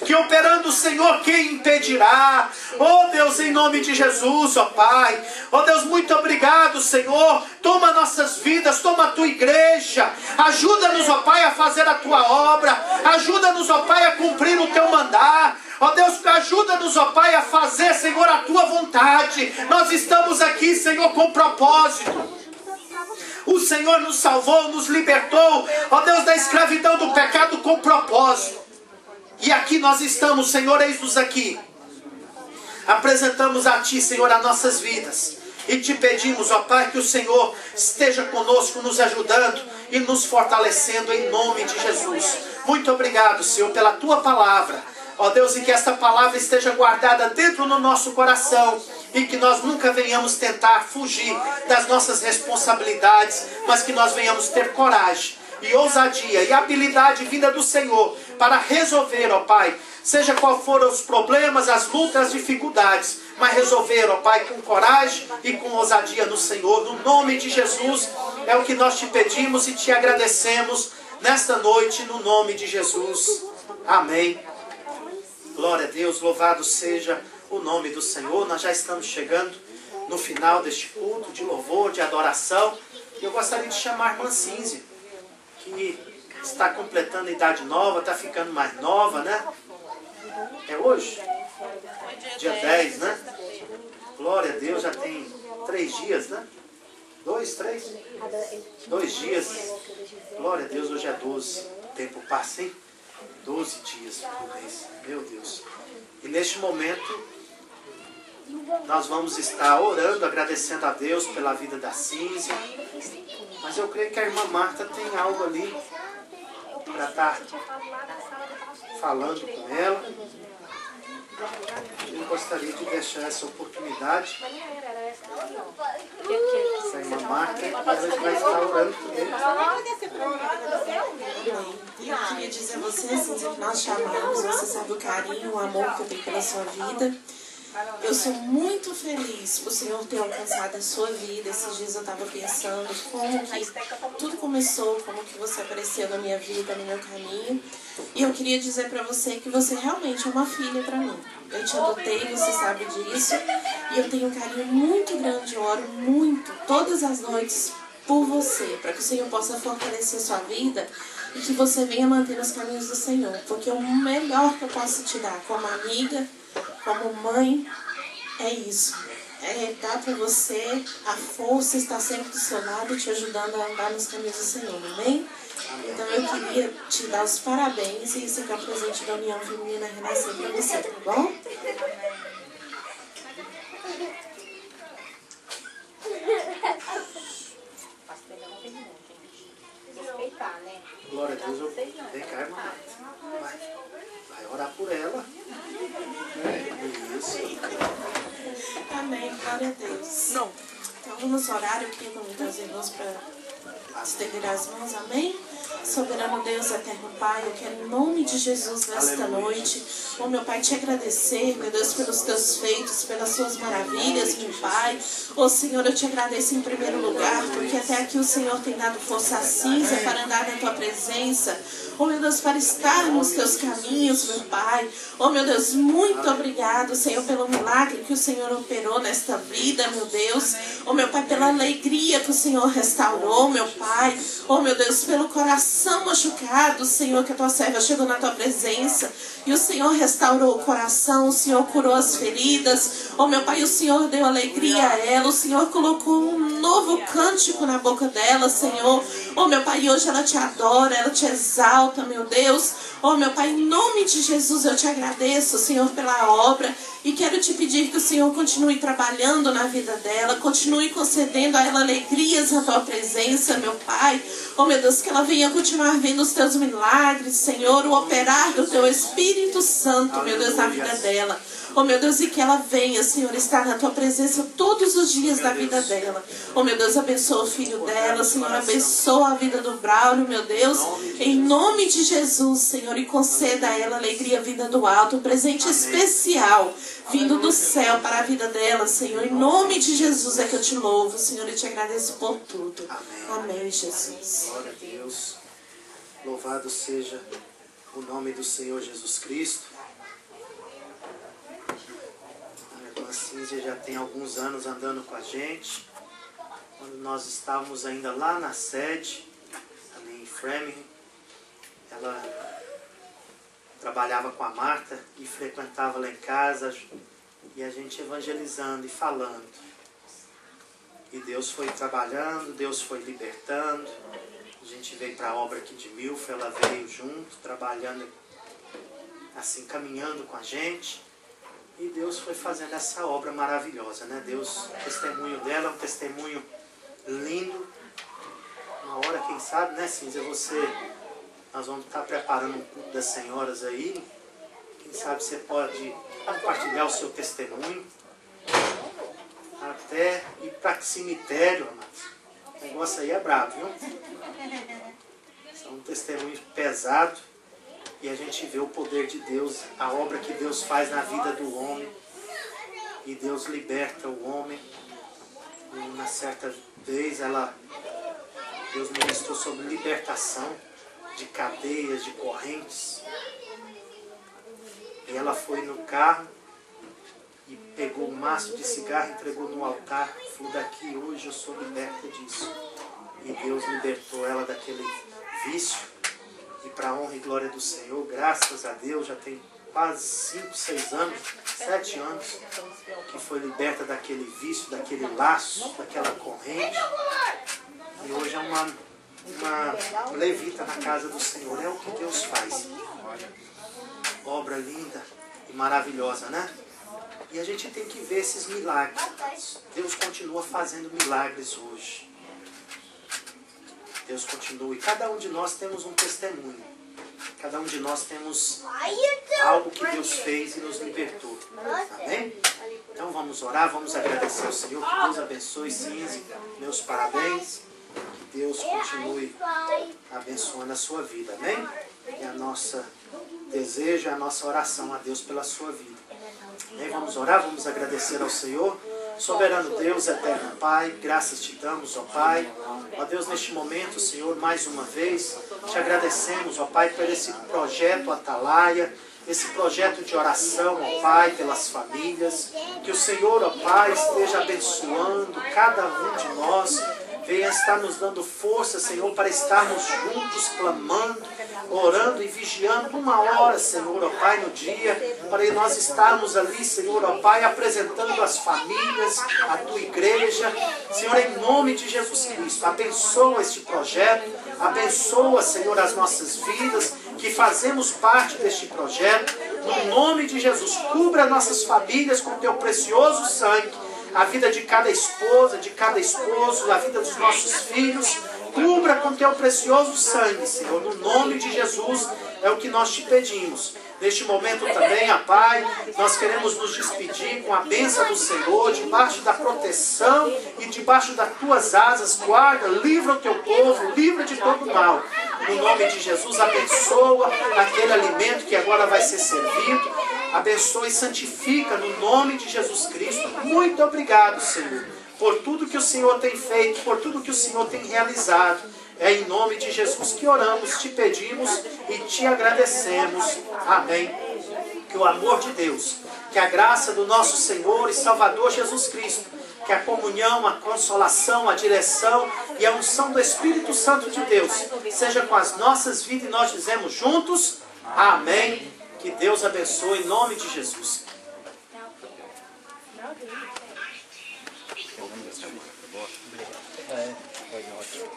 Speaker 3: Que operando o Senhor, quem impedirá? Oh Deus, em nome de Jesus, ó Pai. Oh Deus, muito obrigado, Senhor. Toma nossas vidas, toma a Tua igreja. Ajuda-nos, ó Pai, a fazer a Tua obra. Ajuda-nos, ó Pai, a cumprir o Teu mandar. Ó Deus, ajuda-nos, ó Pai, a fazer, Senhor, a Tua vontade. Nós estamos aqui, Senhor, com propósito. O Senhor nos salvou, nos libertou, ó Deus, da escravidão do pecado com propósito. E aqui nós estamos, Senhor, eis-nos aqui. Apresentamos a Ti, Senhor, as nossas vidas. E te pedimos, ó Pai, que o Senhor esteja conosco, nos ajudando e nos fortalecendo em nome de Jesus. Muito obrigado, Senhor, pela Tua palavra. Ó Deus, e que esta palavra esteja guardada dentro do nosso coração. E que nós nunca venhamos tentar fugir das nossas responsabilidades, mas que nós venhamos ter coragem e ousadia e habilidade vinda do Senhor para resolver, ó Pai, seja qual foram os problemas, as lutas, as dificuldades, mas resolver, ó Pai, com coragem e com ousadia no Senhor. No nome de Jesus é o que nós te pedimos e te agradecemos nesta noite, no nome de Jesus. Amém. Glória a Deus, louvado seja o nome do Senhor. Nós já estamos chegando no final deste culto de louvor, de adoração. E eu gostaria de chamar a irmã Cínzia, que está completando a idade nova, está ficando mais nova, né? É hoje? Dia 10, né? Glória a Deus, já tem 3 dias, né? 2, 3? 2 dias. Glória a Deus, hoje é 12. O tempo passa, hein? 12 dias por mês. Meu Deus. E neste momento, nós vamos estar orando, agradecendo a Deus pela vida da Cínzia. Mas eu creio que a irmã Marta tem algo ali para estar falando com ela. Eu gostaria de deixar essa oportunidade para a irmã Marta, e ela vai estar orando por ele.
Speaker 1: Eu queria dizer a você, Cínzia, que nós te amamos, você sabe o carinho, o amor que eu tenho pela sua vida. Eu sou muito feliz por o Senhor ter alcançado a sua vida. Esses dias eu estava pensando como que tudo começou, como que você apareceu na minha vida, no meu caminho. E eu queria dizer para você que você realmente é uma filha para mim. Eu te adotei, você sabe disso. E eu tenho um carinho muito grande, eu oro muito, todas as noites, por você, para que o Senhor possa fortalecer a sua vida e que você venha manter os caminhos do Senhor. Porque o melhor que eu posso te dar como amiga, como mãe, é isso. É dar para você a força, estar sempre do seu lado, te ajudando a andar nos caminhos do Senhor, amém? Então eu queria te dar os parabéns e esse aqui é o presente da União Feminina Renascer para você, tá bom?
Speaker 3: Glória a Deus. Vem cá, irmã. Vai orar por ela. Isso.
Speaker 1: Amém, glória a Deus. Não. Então vamos orar, eu queria convidar os irmãos para estender as mãos, amém? Soberano Deus, eterno Pai, eu quero em nome de Jesus nesta noite, oh meu Pai, te agradecer, meu Deus, pelos teus feitos, pelas suas maravilhas, meu Pai. Oh Senhor, eu te agradeço em primeiro lugar, porque até aqui o Senhor tem dado força à Cínzia para andar na tua presença. Oh meu Deus, para estar nos teus caminhos, meu Pai. Oh meu Deus, muito obrigado, Senhor, pelo milagre que o Senhor operou nesta vida, meu Deus. Oh meu Pai, pela alegria que o Senhor restaurou, meu Pai. Oh meu Deus, pelo coração machucado, Senhor, que a tua serva chegou na tua presença. E o Senhor restaurou o coração, o Senhor curou as feridas. Oh meu Pai, o Senhor deu alegria a ela. O Senhor colocou um novo cântico na boca dela, Senhor. Oh meu Pai, hoje ela te adora, ela te exalta, meu Deus. Oh meu Pai, em nome de Jesus eu te agradeço, Senhor, pela obra. E quero te pedir que o Senhor continue trabalhando na vida dela, continue concedendo a ela alegrias na tua presença, meu Pai. Oh meu Deus, que ela venha continuar vendo os teus milagres, Senhor, o operar do teu Espírito Santo, meu Deus, na vida dela. Oh meu Deus, e que ela venha, Senhor, estar na tua presença todos os dias da vida dela. Oh meu Deus, abençoa o filho dela, Senhor, abençoa a vida do Braulio, meu Deus, em nome de Jesus, Senhor, e conceda a ela alegria vinda do alto, um presente especial vindo do céu para a vida dela, Senhor. Em nome de Jesus é que eu te louvo, Senhor, e te agradeço por tudo. Amém, Jesus.
Speaker 3: Glória a Deus. Louvado seja o nome do Senhor Jesus Cristo. A irmã Cínzia já tem alguns anos andando com a gente. Quando nós estávamos ainda lá na sede, ali em Framingham, ela trabalhava com a Marta e frequentava lá em casa, e a gente evangelizando e falando. E Deus foi trabalhando, Deus foi libertando. A gente veio para a obra aqui de Milford, ela veio junto, trabalhando assim, caminhando com a gente. E Deus foi fazendo essa obra maravilhosa, né? Deus, o testemunho dela é um testemunho lindo. Uma hora, quem sabe, né, Cíntia, nós vamos estar preparando um culto das senhoras aí. Quem sabe você pode compartilhar o seu testemunho. Até ir para o cemitério, amados. O negócio aí é bravo, viu? São um testemunho pesado. E a gente vê o poder de Deus, a obra que Deus faz na vida do homem. E Deus liberta o homem. E uma certa vez Deus ministrou sobre libertação de cadeias, de correntes. E ela foi no carro e pegou um maço de cigarro e entregou no altar. Falou, daqui hoje eu sou liberta disso. E Deus libertou ela daquele vício. E para a honra e glória do Senhor, graças a Deus, já tem quase 5, 6 anos, 7 anos, que foi liberta daquele vício, daquele laço, daquela corrente. E hoje é uma levita na casa do Senhor. É o que Deus faz. Obra linda e maravilhosa, né? E a gente tem que ver esses milagres. Deus continua fazendo milagres hoje. Deus continua. E cada um de nós temos um testemunho. Cada um de nós temos algo que Deus fez e nos libertou. Amém? Então vamos orar, vamos agradecer ao Senhor. Que Deus abençoe, Cinzi. Meus parabéns. Que Deus continue abençoando a sua vida. Amém? E a nossa desejo, a nossa oração a Deus pela sua vida. Amém? Vamos orar, vamos agradecer ao Senhor. Soberano Deus, eterno Pai, graças te damos, ó Pai. Ó Deus, neste momento, Senhor, mais uma vez, te agradecemos, ó Pai, por esse projeto Atalaia, esse projeto de oração, ó Pai, pelas famílias. Que o Senhor, ó Pai, esteja abençoando cada um de nós. Venha estar nos dando força, Senhor, para estarmos juntos, clamando, orando e vigiando 1 hora, Senhor, ó Pai, no dia, para nós estarmos ali, Senhor, ó Pai, apresentando as famílias, a Tua igreja. Senhor, em nome de Jesus Cristo, abençoa este projeto, abençoa, Senhor, as nossas vidas, que fazemos parte deste projeto. No nome de Jesus, cubra nossas famílias com Teu precioso sangue. A vida de cada esposa, de cada esposo, a vida dos nossos filhos, cubra com Teu precioso sangue, Senhor. No nome de Jesus é o que nós te pedimos. Neste momento também, ó Pai, nós queremos nos despedir com a bênção do Senhor, debaixo da proteção e debaixo das Tuas asas. Guarda, livra o Teu povo, livra de todo mal. No nome de Jesus, abençoa aquele alimento que agora vai ser servido. Abençoa e santifica no nome de Jesus Cristo. Muito obrigado, Senhor, por tudo que o Senhor tem feito, por tudo que o Senhor tem realizado. É em nome de Jesus que oramos, te pedimos e te agradecemos. Amém. Que o amor de Deus, que a graça do nosso Senhor e Salvador Jesus Cristo, que a comunhão, a consolação, a direção e a unção do Espírito Santo de Deus seja com as nossas vidas e nós dizemos juntos, amém. Que Deus abençoe em nome de Jesus.
Speaker 4: Foi ótimo.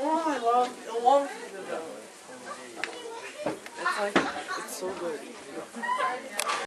Speaker 5: Oh, I love it. It's so good.